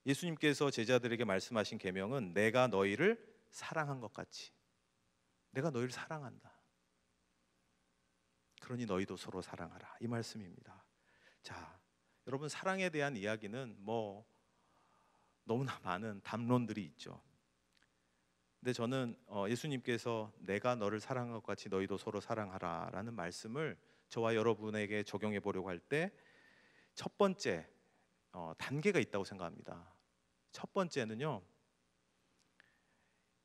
Speaker 3: 예수님께서 제자들에게 말씀하신 계명은 내가 너희를 사랑한 것 같이. 내가 너희를 사랑한다. 그러니 너희도 서로 사랑하라. 이 말씀입니다. 자, 여러분, 사랑에 대한 이야기는 너무나 많은 담론들이 있죠. 근데 저는 예수님께서 내가 너를 사랑한 것 같이 너희도 서로 사랑하라 라는 말씀을 저와 여러분에게 적용해 보려고 할 때 첫 번째 단계가 있다고 생각합니다. 첫 번째는요,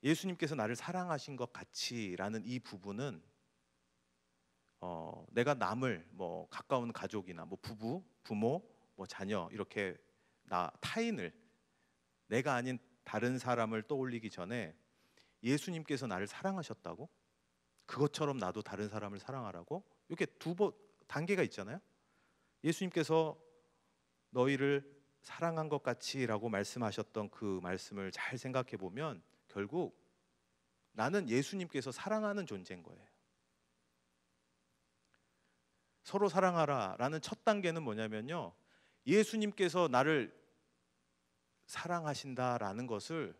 Speaker 3: 예수님께서 나를 사랑하신 것 같이라는 이 부분은 내가 남을 가까운 가족이나 부부, 부모, 자녀 이렇게 타인을 내가 아닌 다른 사람을 떠올리기 전에 예수님께서 나를 사랑하셨다고, 그것처럼 나도 다른 사람을 사랑하라고, 이렇게 단계가 있잖아요. 예수님께서 너희를 사랑한 것 같이라고 말씀하셨던 그 말씀을 잘 생각해 보면 결국 나는 예수님께서 사랑하는 존재인 거예요. 서로 사랑하라라는 첫 단계는 뭐냐면요, 예수님께서 나를 사랑하신다라는 것을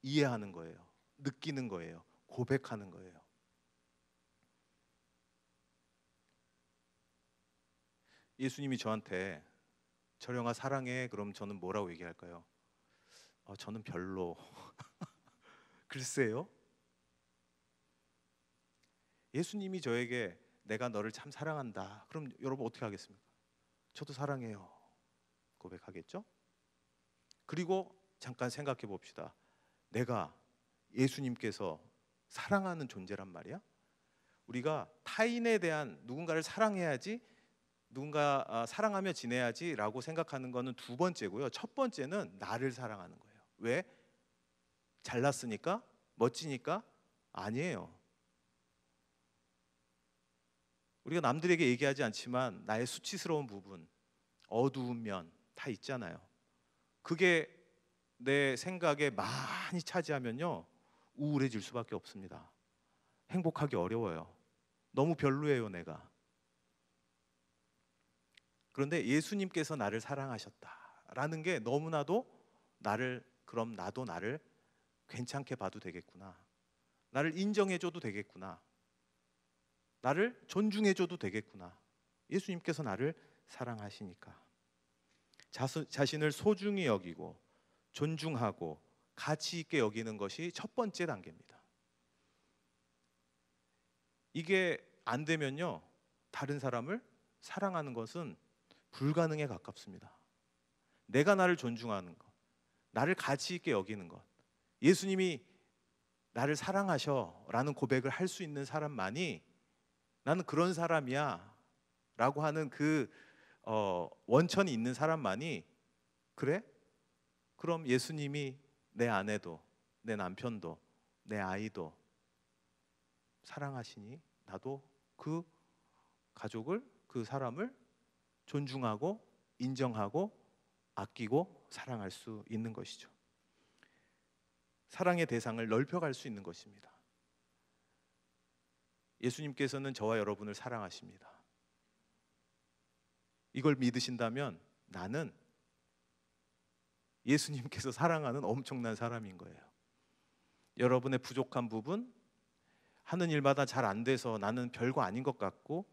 Speaker 3: 이해하는 거예요. 느끼는 거예요. 고백하는 거예요. 예수님이 저한테 철영아 사랑해, 그럼 저는 뭐라고 얘기할까요? 저는 별로. 글쎄요. 예수님이 저에게 내가 너를 참 사랑한다. 그럼 여러분 어떻게 하겠습니까? 저도 사랑해요. 고백하겠죠? 그리고 잠깐 생각해 봅시다. 내가 예수님께서 사랑하는 존재란 말이야? 우리가 타인에 대한 누군가를 사랑해야지, 누군가 사랑하며 지내야지 라고 생각하는 거는 두 번째고요. 첫 번째는 나를 사랑하는 거예요. 왜? 잘났으니까? 멋지니까? 아니에요. 우리가 남들에게 얘기하지 않지만 나의 수치스러운 부분, 어두운 면 다 있잖아요. 그게 내 생각에 많이 차지하면요, 우울해질 수밖에 없습니다. 행복하기 어려워요. 너무 별로예요, 내가. 그런데 예수님께서 나를 사랑하셨다라는 게 너무나도 그럼 나도 나를 괜찮게 봐도 되겠구나. 나를 인정해줘도 되겠구나. 나를 존중해줘도 되겠구나. 예수님께서 나를 사랑하시니까. 자신을 소중히 여기고 존중하고 가치 있게 여기는 것이 첫 번째 단계입니다. 이게 안 되면요, 다른 사람을 사랑하는 것은 불가능에 가깝습니다. 내가 나를 존중하는 것, 나를 가치 있게 여기는 것, 예수님이 나를 사랑하셔 라는 고백을 할 수 있는 사람만이 나는 그런 사람이야 라고 하는 그 원천이 있는 사람만이, 그래? 그럼 예수님이 내 아내도 내 남편도 내 아이도 사랑하시니 나도 그 가족을, 그 사람을 존중하고 인정하고 아끼고 사랑할 수 있는 것이죠. 사랑의 대상을 넓혀갈 수 있는 것입니다. 예수님께서는 저와 여러분을 사랑하십니다. 이걸 믿으신다면 나는 예수님께서 사랑하는 엄청난 사람인 거예요. 여러분의 부족한 부분, 하는 일마다 잘 안 돼서 나는 별거 아닌 것 같고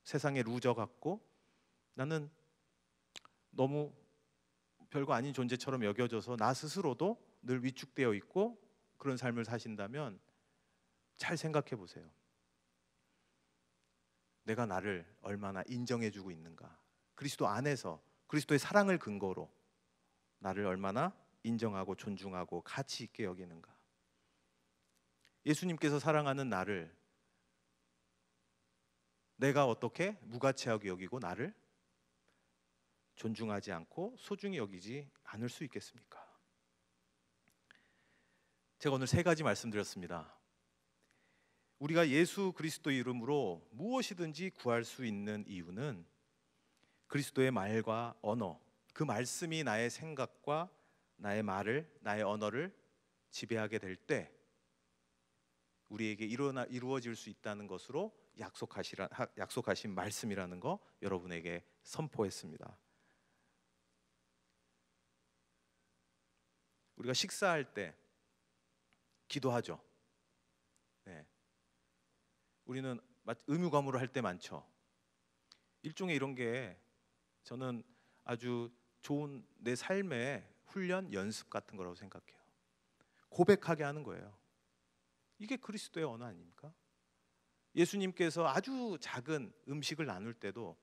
Speaker 3: 세상의 루저 같고 나는 너무 별거 아닌 존재처럼 여겨져서 나 스스로도 늘 위축되어 있고 그런 삶을 사신다면 잘 생각해 보세요. 내가 나를 얼마나 인정해주고 있는가. 그리스도 안에서 그리스도의 사랑을 근거로 나를 얼마나 인정하고 존중하고 가치 있게 여기는가. 예수님께서 사랑하는 나를 내가 어떻게 무가치하게 여기고 나를 존중하지 않고 소중히 여기지 않을 수 있겠습니까? 제가 오늘 세 가지 말씀드렸습니다. 우리가 예수 그리스도의 이름으로 무엇이든지 구할 수 있는 이유는 그리스도의 말과 언어, 그 말씀이 나의 생각과 나의 말을, 나의 언어를 지배하게 될 때 우리에게 이루어질 수 있다는 것으로 약속하신 말씀이라는 거 여러분에게 선포했습니다. 우리가 식사할 때 기도하죠. 네. 우리는 의무감으로 할 때 많죠. 일종의 이런 게 저는 아주 좋은 내 삶의 훈련, 연습 같은 거라고 생각해요. 고백하게 하는 거예요. 이게 그리스도의 언어 아닙니까? 예수님께서 아주 작은 음식을 나눌 때도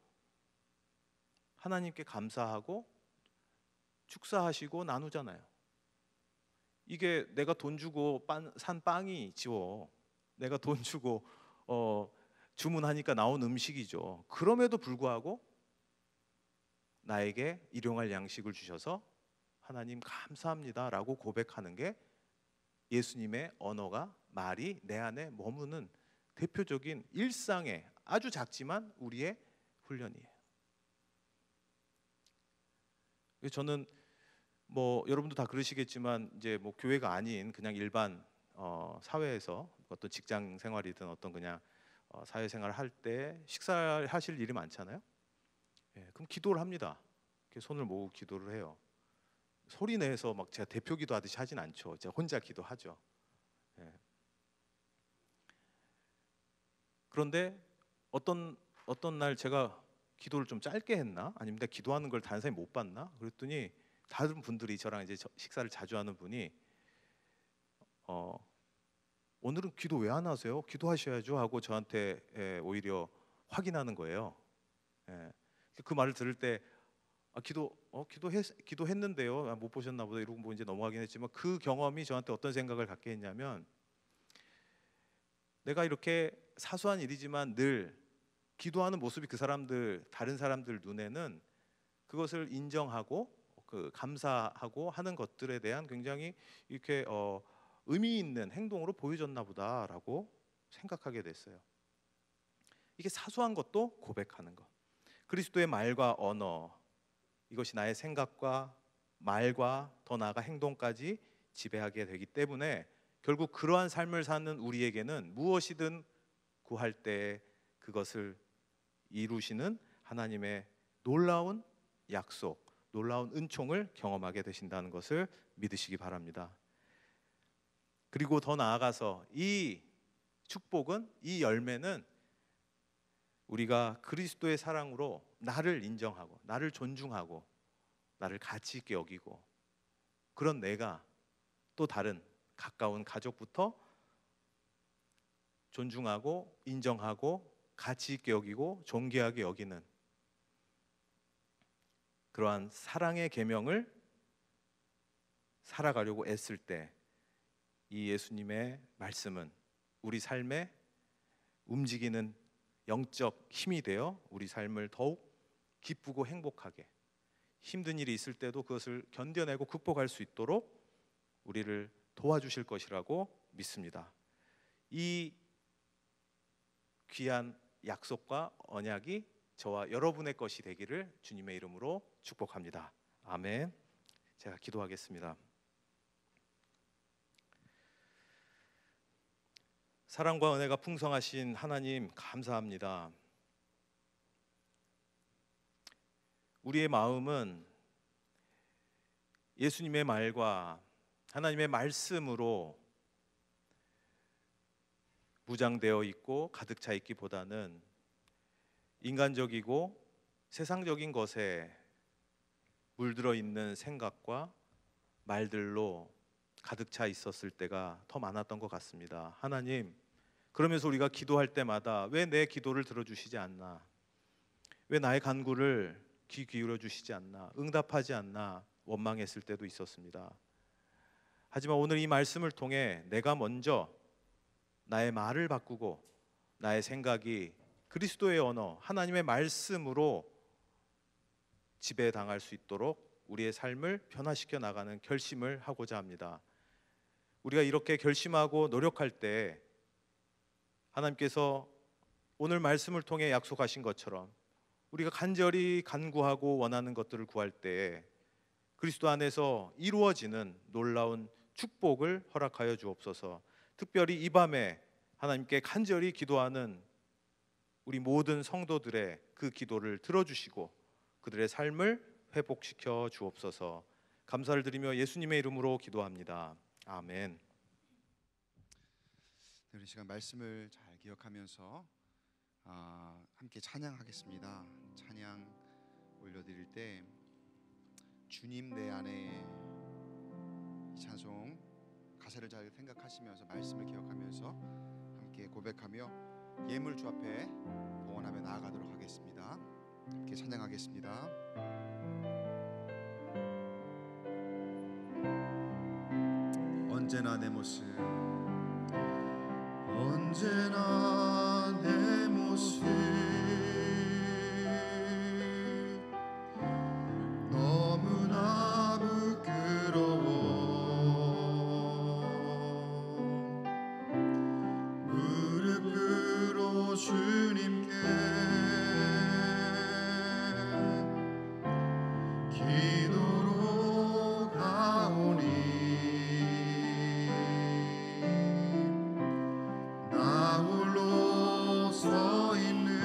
Speaker 3: 하나님께 감사하고 축사하시고 나누잖아요. 이게 내가 돈 주고 산 빵이 지워, 내가 돈 주고 주문하니까 나온 음식이죠. 그럼에도 불구하고 나에게 일용할 양식을 주셔서 하나님 감사합니다 라고 고백하는 게 예수님의 언어가, 말이 내 안에 머무는 대표적인 일상의 아주 작지만 우리의 훈련이에요. 저는 뭐 여러분도 다 그러시겠지만 이제 뭐 교회가 아닌 그냥 일반 사회에서 어떤 직장 생활이든 어떤 그냥 사회생활 할 때 식사하실 일이 많잖아요. 예, 그럼 기도를 합니다. 이렇게 손을 모으고 기도를 해요. 소리 내서 막 제가 대표 기도하듯이 하진 않죠. 제가 혼자 기도하죠. 예. 그런데 어떤 날 제가 기도를 좀 짧게 했나? 아니면 내가 기도하는 걸 다른 사람이 못 봤나? 그랬더니 다른 분들이 저랑 이제 식사를 자주 하는 분이 오늘은 기도 왜 안 하세요? 기도하셔야죠 하고 저한테 오히려 확인하는 거예요. 예. 그 말을 들을 때 기도했는데요. 못 보셨나 보다 이러고 뭐 이제 넘어가긴 했지만 그 경험이 저한테 어떤 생각을 갖게 했냐면 내가 이렇게 사소한 일이지만 늘 기도하는 모습이 다른 사람들 눈에는 그것을 인정하고 감사하고 하는 것들에 대한 굉장히 이렇게 의미 있는 행동으로 보여졌나 보다라고 생각하게 됐어요. 이게 사소한 것도 고백하는 것. 그리스도의 말과 언어, 이것이 나의 생각과 말과 더 나아가 행동까지 지배하게 되기 때문에 결국 그러한 삶을 사는 우리에게는 무엇이든 구할 때 그것을 이루시는 하나님의 놀라운 약속, 놀라운 은총을 경험하게 되신다는 것을 믿으시기 바랍니다. 그리고 더 나아가서 이 축복은, 이 열매는 우리가 그리스도의 사랑으로 나를 인정하고 나를 존중하고 나를 가치 있게 여기고, 그런 내가 또 다른 가까운 가족부터 존중하고 인정하고 가치 있게 여기고 존귀하게 여기는 그러한 사랑의 계명을 살아가려고 애쓸 때 이 예수님의 말씀은 우리 삶에 움직이는 영적 힘이 되어 우리 삶을 더욱 기쁘고 행복하게, 힘든 일이 있을 때도 그것을 견뎌내고 극복할 수 있도록 우리를 도와주실 것이라고 믿습니다. 이 귀한 약속과 언약이 저와 여러분의 것이 되기를 주님의 이름으로 축복합니다. 아멘. 제가 기도하겠습니다. 사랑과 은혜가 풍성하신 하나님, 감사합니다. 우리의 마음은 예수님의 말과 하나님의 말씀으로 무장되어 있고 가득 차 있기보다는 인간적이고 세상적인 것에 물들어 있는 생각과 말들로 가득 차 있었을 때가 더 많았던 것 같습니다. 하나님, 그러면서 우리가 기도할 때마다 왜 내 기도를 들어주시지 않나, 왜 나의 간구를 귀 기울여 주시지 않나, 응답하지 않나 원망했을 때도 있었습니다. 하지만 오늘 이 말씀을 통해 내가 먼저 나의 말을 바꾸고 나의 생각이 그리스도의 언어, 하나님의 말씀으로 지배당할 수 있도록 우리의 삶을 변화시켜 나가는 결심을 하고자 합니다. 우리가 이렇게 결심하고 노력할 때 하나님께서 오늘 말씀을 통해 약속하신 것처럼 우리가 간절히 간구하고 원하는 것들을 구할 때 그리스도 안에서 이루어지는 놀라운 축복을 허락하여 주옵소서. 특별히 이 밤에 하나님께 간절히 기도하는 우리 모든 성도들의 그 기도를 들어주시고 그들의 삶을 회복시켜 주옵소서. 감사를 드리며 예수님의 이름으로 기도합니다. 아멘.
Speaker 4: 네, 우리 시간 말씀을 잘 기억하면서 함께 찬양하겠습니다. 찬양 올려드릴 때 주님 내 안에, 이 찬송 가사를 잘 생각하시면서 말씀을 기억하면서 함께 고백하며 예물 주 앞에 봉헌하며 나아가도록 하겠습니다. 함께 찬양하겠습니다. 언제나 내 모습, 언제나 내 모습 너무나 부끄러워. 무릎으로 주님께 기도로 가오니 서 있는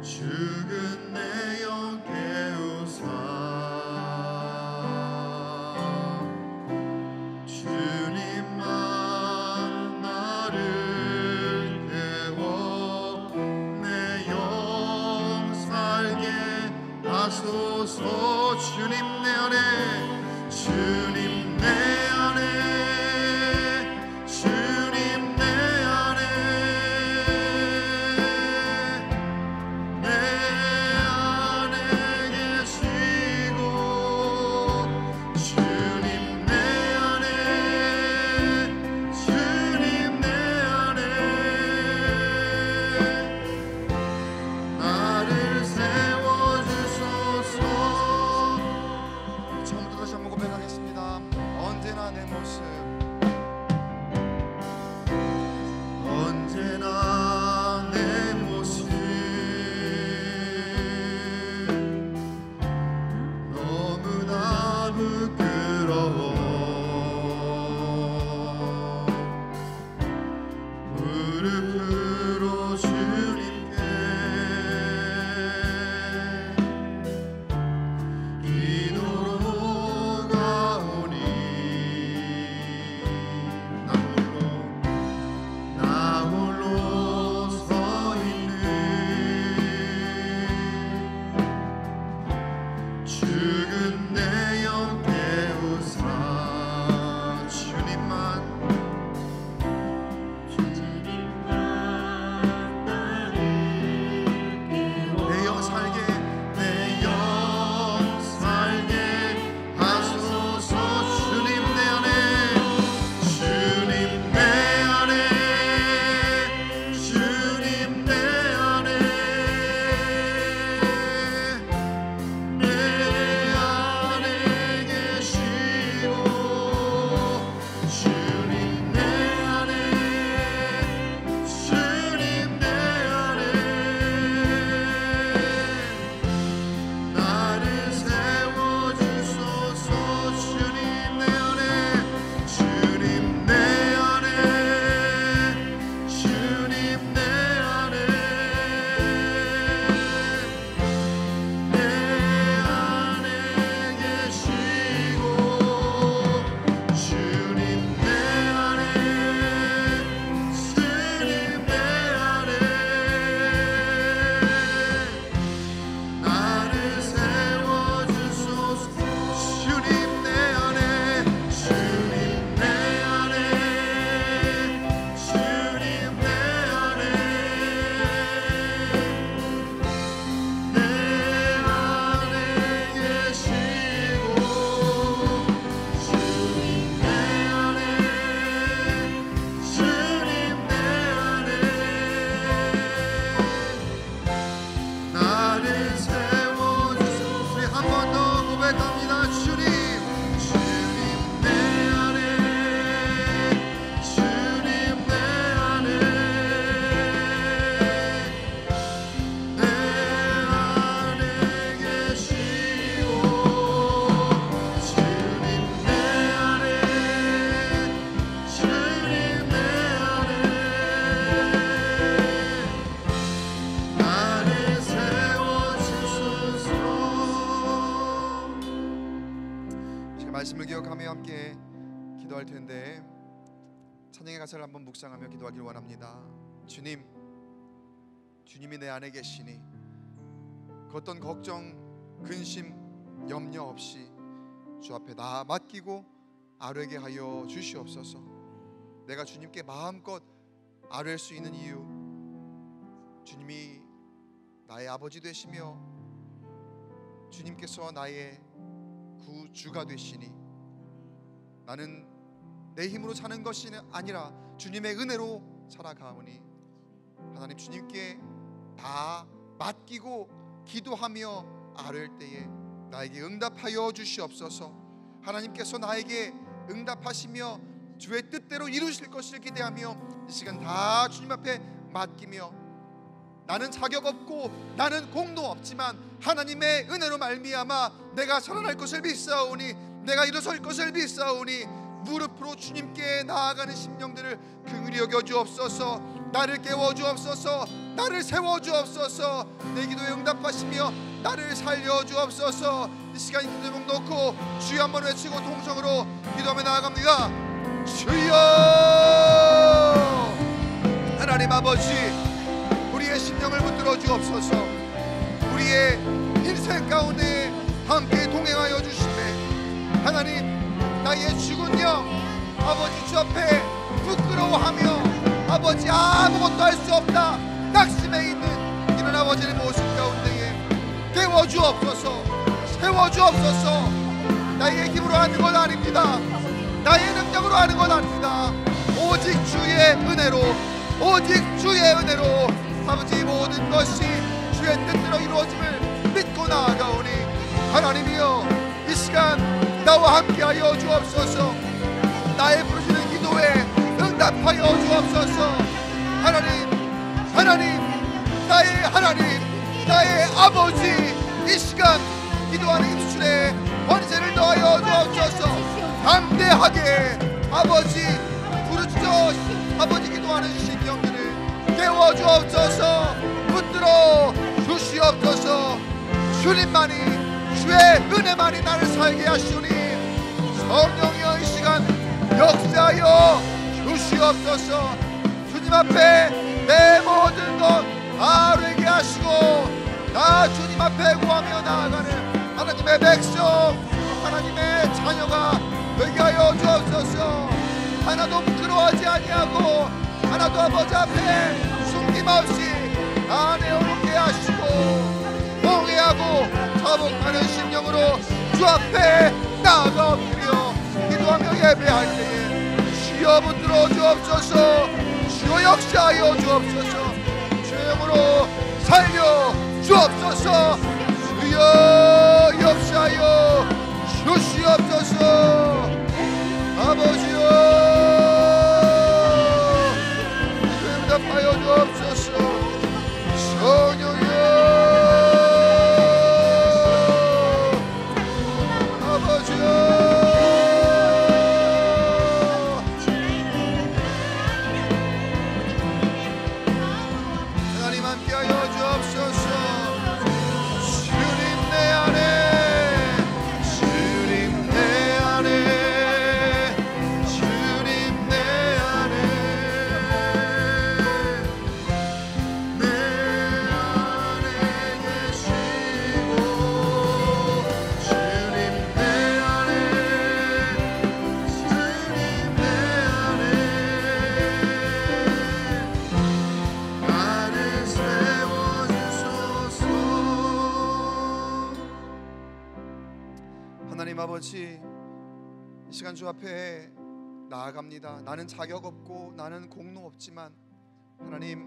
Speaker 4: 죽은 내 영 깨우사 주님만 나를 깨워 내 영 살게 하소서. 주님 내 안에, 주님 내 안에, 처음부터 다시 한번 고백하겠습니다.
Speaker 5: 말씀을 기억하며 함께 기도할 텐데 찬양의 가사를 한번 묵상하며 기도하길 원합니다. 주님, 주님이 내 안에 계시니 그 어떤 걱정, 근심, 염려 없이 주 앞에 다 맡기고 아뢰게 하여 주시옵소서. 내가 주님께 마음껏 아뢰 수 있는 이유, 주님이 나의 아버지 되시며 주님께서 나의 구주가 되시니 나는 내 힘으로 사는 것이 아니라 주님의 은혜로 살아가오니 하나님, 주님께 다 맡기고 기도하며 아뢰을 때에 나에게 응답하여 주시옵소서. 하나님께서 나에게 응답하시며 주의 뜻대로 이루실 것을 기대하며 이 시간 다 주님 앞에 맡기며 나는 자격 없고 나는 공도 없지만 하나님의 은혜로 말미암아 내가 살아날 것을 믿사오니 내가 일어설 것을 믿사오니 무릎으로 주님께 나아가는 심령들을 긍휼히 여겨 주옵소서. 나를 깨워 주옵소서. 나를 세워 주옵소서. 내 기도에 응답하시며 나를 살려 주옵소서. 이 시간 기도 제목 놓고 주여 한번 외치고 통성으로 기도하며 나아갑니다. 주여, 하나님 아버지, 우리의 심령을 붙들어 주옵소서. 우리의 인생 가운데 함께 동행하여 주시네. 하나님, 나의 죽은 영 아버지 주 앞에 부끄러워하며 아버지 아무것도 할 수 없다 낙심해 있는 이런 아버지의 모습 가운데에 깨워주옵소서. 세워주옵소서. 나의 힘으로 하는 건 아닙니다. 나의 능력으로 하는 건 아닙니다. 오직 주의 은혜로, 오직 주의 은혜로 아버지 모든 것이 주의 뜻대로 이루어짐을 믿고 나아가오니 하나님이여, 이 시간 나와 함께하여 주옵소서. 나의 부르짖는 기도에 응답하여 주옵소서. 하나님, 하나님, 나의 하나님, 나의 아버지, 이 시간 기도하는 입술에 번제를 넣어여 주옵소서. 담대하게 아버지 부르짖어 아버지 기도하는 심령들을 깨워 주옵소서. 붙들어 주시옵소서. 주님만이, 주의 은혜만이 나를 살게 하시오니 성령이여, 이 시간 역사하여 주시옵소서. 주님 앞에 내 모든 것 아뢰게 하시고 나 주님 앞에 구하며 나아가는 하나님의 백성, 하나님의 자녀가 되게 하여 주옵소서. 하나도 부끄러워하지 아니하고 하나도 아버지 앞에 숨김없이 다 내어놓게 하시고 봉해하고 자복하는 심령으로 주 앞에 나아가며 기도하며 예배할 때에 주여 붙들어 주옵소서. 주여 역사하여 주옵소서. 주의 영으로 살려 주옵소서. 주여 역사하여 주시옵소서. 아버지여, 응답하여 주옵소서. 성령이여, 아버지여, 하나님 함께하여 주옵소서. 주님 내 안에, 주님 내 안에, 주님 내 안에, 내 안에 계시고 주님 내 안에, 주님 내 안에 나를 세워주소서. 하나님 아버지, 이 시간 주 앞에 나아갑니다. 나는 자격 없고 나는 공로 없지만 하나님,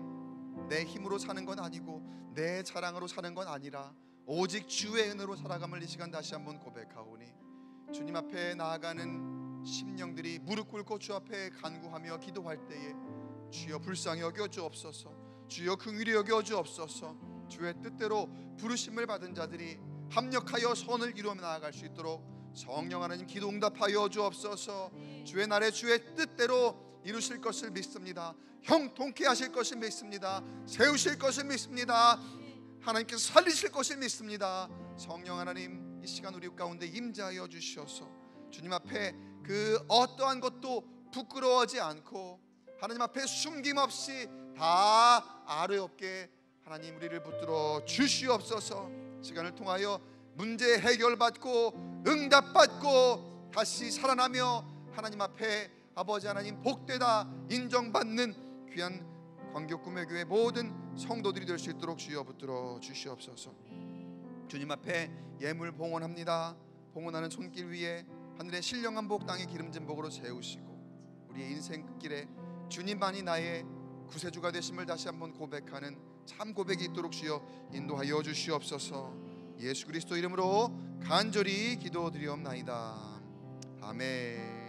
Speaker 5: 내 힘으로 사는 건 아니고 내 자랑으로 사는 건 아니라 오직 주의 은혜로 살아감을 이 시간 다시 한번 고백하오니 주님 앞에 나아가는 심령들이 무릎 꿇고 주 앞에 간구하며 기도할 때에 주여 불쌍히 여겨 주옵소서. 주여 긍휼히 여겨 주옵소서. 주의 뜻대로 부르심을 받은 자들이 합력하여 선을 이루어 나아갈 수 있도록 성령 하나님 기도 응답하여 주옵소서. 주의 날에 주의 뜻대로 이루실 것을 믿습니다. 형통케 하실 것을 믿습니다. 세우실 것을 믿습니다. 하나님께서 살리실 것을 믿습니다. 성령 하나님, 이 시간 우리 가운데 임재하여 주시옵소서. 주님 앞에 그 어떠한 것도 부끄러워하지 않고 하나님 앞에 숨김없이 다 아뢰옵게 하나님 우리를 붙들어 주시옵소서. 시간을 통하여 문제 해결받고 응답받고 다시 살아나며 하나님 앞에 아버지 하나님 복되다 인정받는 귀한 광교꿈의교회 모든 성도들이 될 수 있도록 주여 붙들어 주시옵소서. 주님 앞에 예물 봉헌합니다. 봉헌하는 손길 위에 하늘의 신령한 복 땅의 기름진 복으로 세우시고 우리의 인생 끝길에 주님만이 나의 구세주가 되심을 다시 한번 고백하는 참 고백이 있도록 주여 인도하여 주시옵소서. 예수 그리스도 이름으로 간절히 기도드리옵나이다. 아멘.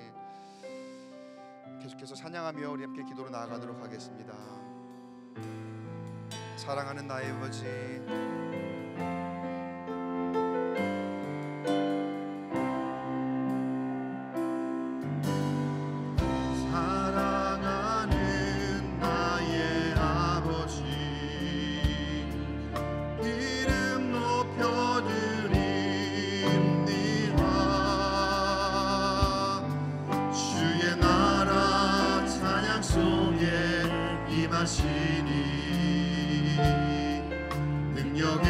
Speaker 5: 계속해서 찬양하며 우리 함께 기도로 나아가도록 하겠습니다. 사랑하는 나의 아버지,
Speaker 4: 사랑하는 나의 아버지, 이름 높여드립니다. 주의 나라 찬양 속에 임하시니 능력에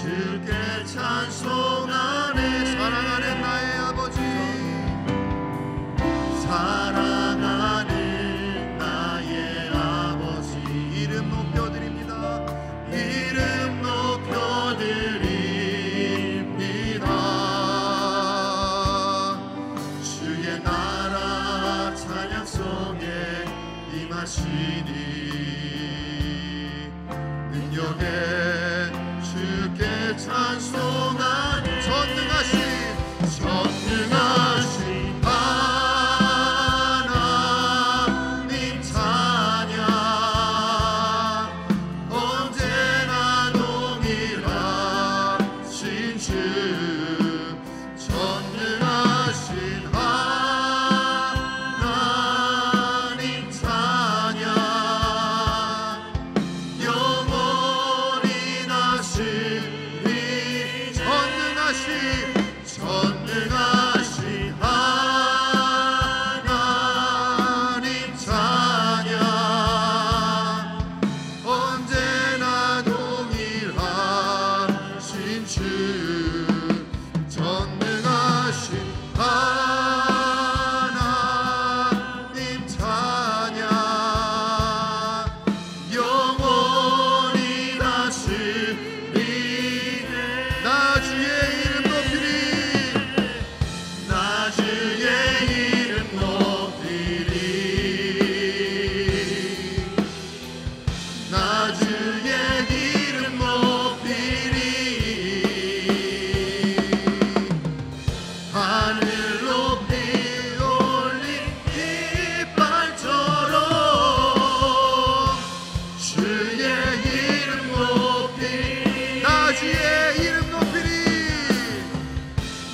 Speaker 4: 주께 찬송하네. 사랑하는 나의 아버지, 사랑하는 나의 아버지, 이름 높여드립니다. 이름 높여드립니다. 주의 나라 찬양 속에 임하시니 능력에 주께 찬송하니 전능하신 하나님 찬양 언제나 동일하신 주 전능하신 하나님 찬양 영원히 나시리 전능하신 하나님 찬양 언제나 동일하신 주 전능하신 하나님 찬양 영원히 다스리네. 나 주의 이름 높이리, 나 주의 이름 높이리, 나 주의 이름 높이리. 하늘 높이 올린 이빨처럼 주의 이름 높이리. 나 주의 이름 높이리,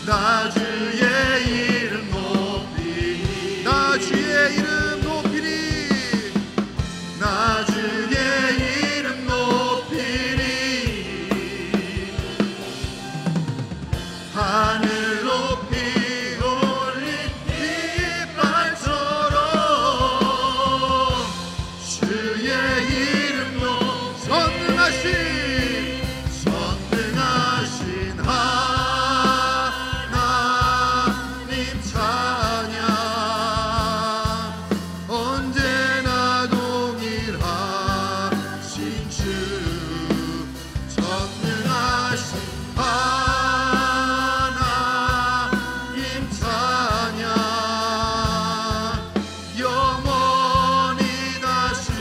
Speaker 4: 나 주의 이름 높이리, 나 주의 이름 높이리, 나 주의 이름 높이리. 하늘 높이 올린 이빨처럼 주의 이름 높이 전능하신 하나님 찬양 언제나 동일하신 주 전능하신 하나님 찬양 영원히 다시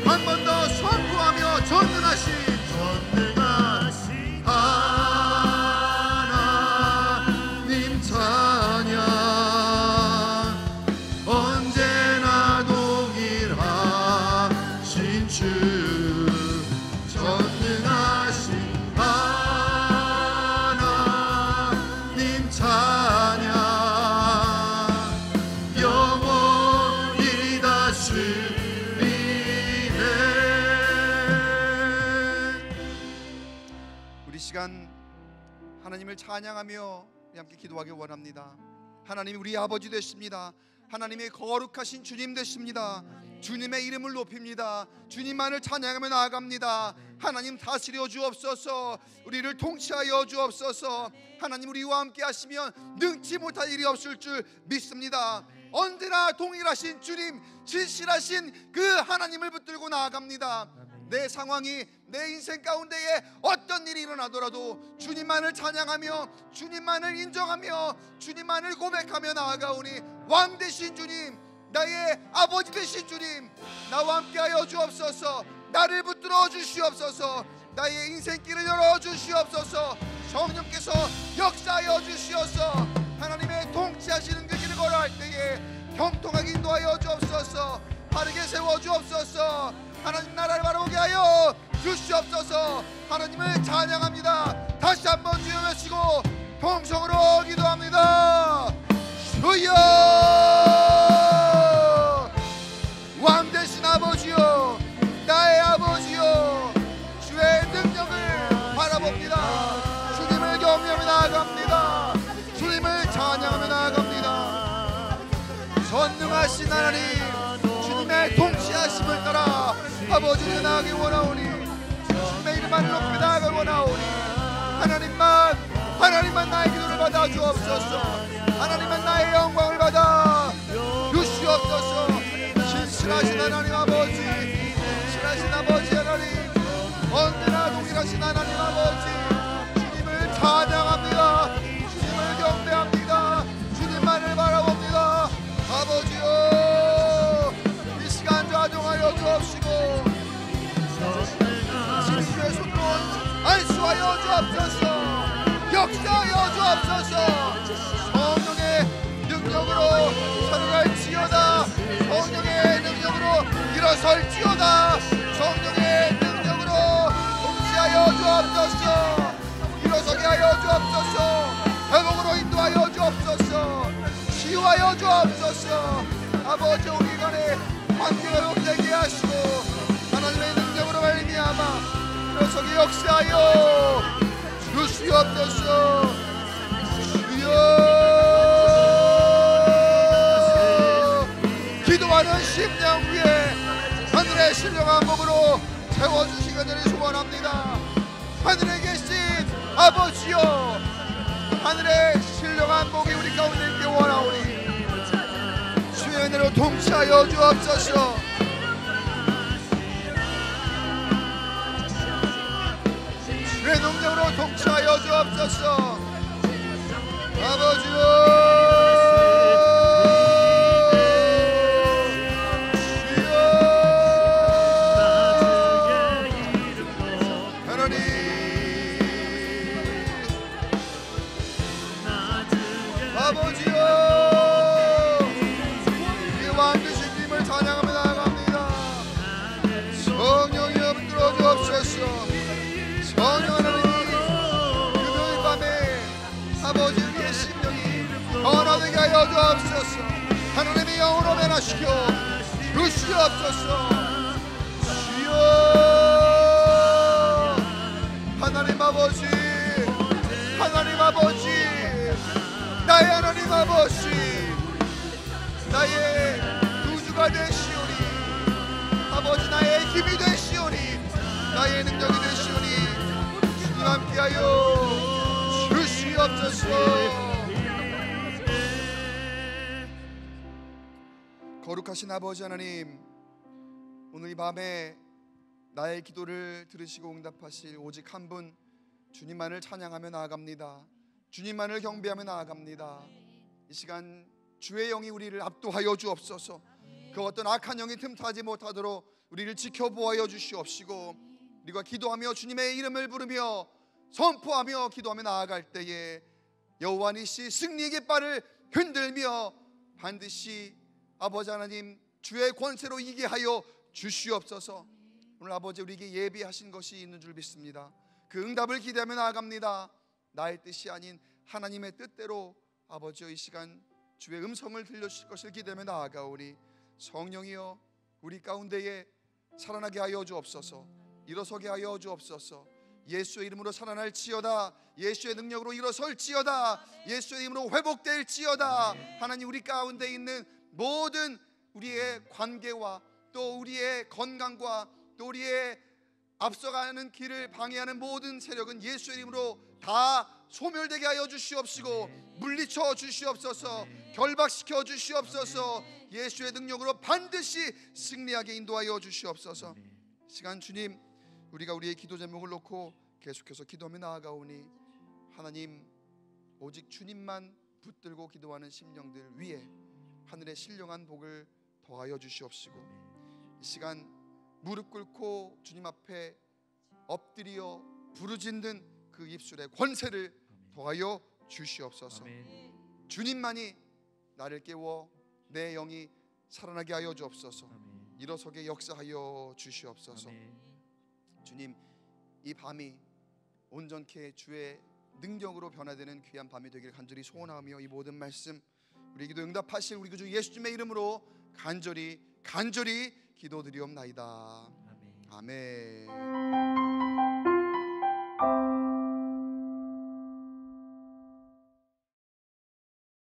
Speaker 4: 한 번 더 선포하며 전능하신 하나님 찬양 언제나 동일하신 주 전능하신 하나님 찬양 영원히 다스리네. 우리 시간 하나님을 찬양하며
Speaker 5: 우리 함께 기도하기 원합니다. 하나님이 우리 아버지 되십니다. 하나님의 거룩하신 주님 되십니다. 주님의 이름을 높입니다. 주님만을 찬양하며 나아갑니다. 하나님 다스려 주옵소서. 우리를 통치하여 주옵소서. 하나님 우리와 함께 하시면 능치 못할 일이 없을 줄 믿습니다. 언제나 동일하신 주님, 진실하신 그 하나님을 붙들고 나아갑니다. 내 상황이, 내 인생 가운데에 어떤 일이 일어나더라도 주님만을 찬양하며 주님만을 인정하며 주님만을 고백하며 나아가오니 왕 되신 주님, 나의 아버지 되신 주님, 나와 함께하여 주옵소서. 나를 붙들어 주시옵소서. 나의 인생길을 열어 주시옵소서. 성령께서 역사하여 주시옵소서. 하나님의 통치하시는 그 길을 걸어갈 때에 형통하게 인도하여 주옵소서. 바르게 세워 주옵소서. 하나님 나라를 바라보게 하여 주시옵소서. 하나님을 찬양합니다. 다시 한번 주여 외치고 통성으로 기도합니다. 주여, 왕 되신 아버지여, 나의 아버지여, 주의 능력을 바라봅니다. 주님을 경외하며 나아갑니다. 주님을 찬양하며 나아갑니다. 전능하신 하나님, 주님의 통치하심을 따라 아버지를 나가기 원하오니, 주님의 이름만 높이 나가기 원하오니, 하나님만 나의 기도를 받아 주옵소서. 하나님만 나의 영광을 받아 주시옵소서. 신실하신 하나님 아버지, 신실하신 아버지 하나님, 언제나 동일하신 하나님 아버지, 주님을 찬양합니다. 주님을 경배합니다. 주님만을 바라봅니다. 아버지여, 이 시간 좌정하여 주옵시고 주님의 손으로 안수하여 주옵소서. 역사하여 주옵소서. 성령의 능력으로 살아갈지어다. 성령의 능력으로 일어설지어다. 성령의 능력으로 통치하여 주옵소서. 일어서게 하여 주옵소서. 회복으로 인도하여 주옵소서. 치유하여 주옵소서. 아버지, 우리 간에 관계가 회복되게 하시고 하나님의 능력으로 말미암아 일어서게 역사하여 주시옵소서. 주여, 기도하는 심령 위에 하늘의 신령한 몸으로 채워주시기를 소원합니다. 하늘에 계신 아버지여, 하늘의 신령한 목이 우리 가운데 있게 원하오니 주의 은혜로 통치하여 주옵소서. 주의 능력으로 통치하여 주옵소서. 아버지여, 변화되게 하여 주옵소서. 하나님의 영으로 변화시켜 주시옵소서. 주여, 하나님 아버지, 하나님 아버지, 나의 하나님 아버지, 나의 구주가 되시오니, 아버지 나의 힘이 되시오니, 나의 능력이 되시오니 주님 함께하여 주시옵소서. 거룩하신 아버지 하나님, 오늘 이 밤에 나의 기도를 들으시고 응답하실 오직 한 분, 주님만을 찬양하며 나아갑니다. 주님만을 경배하며 나아갑니다. 이 시간 주의 영이 우리를 압도하여 주옵소서. 그 어떤 악한 영이 틈타지 못하도록 우리를 지켜보아여 주시옵시고, 우리가 기도하며 주님의 이름을 부르며 선포하며 기도하며 나아갈 때에 여호와 니시 승리의 깃발을 흔들며 반드시 아버지 하나님 주의 권세로 이기게 하여 주시옵소서. 오늘 아버지 우리에게 예비하신 것이 있는 줄 믿습니다. 그 응답을 기대하며 나아갑니다. 나의 뜻이 아닌 하나님의 뜻대로 아버지여 이 시간 주의 음성을 들려주실 것을 기대하며 나아가오니 성령이여 우리 가운데에 살아나게 하여 주옵소서. 일어서게 하여 주옵소서. 예수의 이름으로 살아날지어다. 예수의 능력으로 일어설지어다. 예수의 이름으로 회복될지어다. 하나님, 우리 가운데 있는 모든 우리의 관계와 또 우리의 건강과 또 우리의 앞서가는 길을 방해하는 모든 세력은 예수의 이름으로 다 소멸되게 하여 주시옵시고 물리쳐 주시옵소서. 결박시켜 주시옵소서. 예수의 능력으로 반드시 승리하게 인도하여 주시옵소서. 시간 주님, 우리가 우리의 기도 제목을 놓고 계속해서 기도하며 나아가오니 하나님, 오직 주님만 붙들고 기도하는 심령들 위에 하늘의 신령한 복을 더하여 주시옵시고, 이 시간 무릎 꿇고 주님 앞에 엎드려 부르짖는 그 입술의 권세를 더하여 주시옵소서. 주님만이 나를 깨워 내 영이 살아나게 하여 주옵소서. 일어서게 역사하여 주시옵소서. 주님, 이 밤이 온전케 주의 능력으로 변화되는 귀한 밤이 되기를 간절히 소원하며 이 모든 말씀 우리 기도 응답하실 우리 구주 예수님의 이름으로 간절히 기도드리옵나이다. 아멘.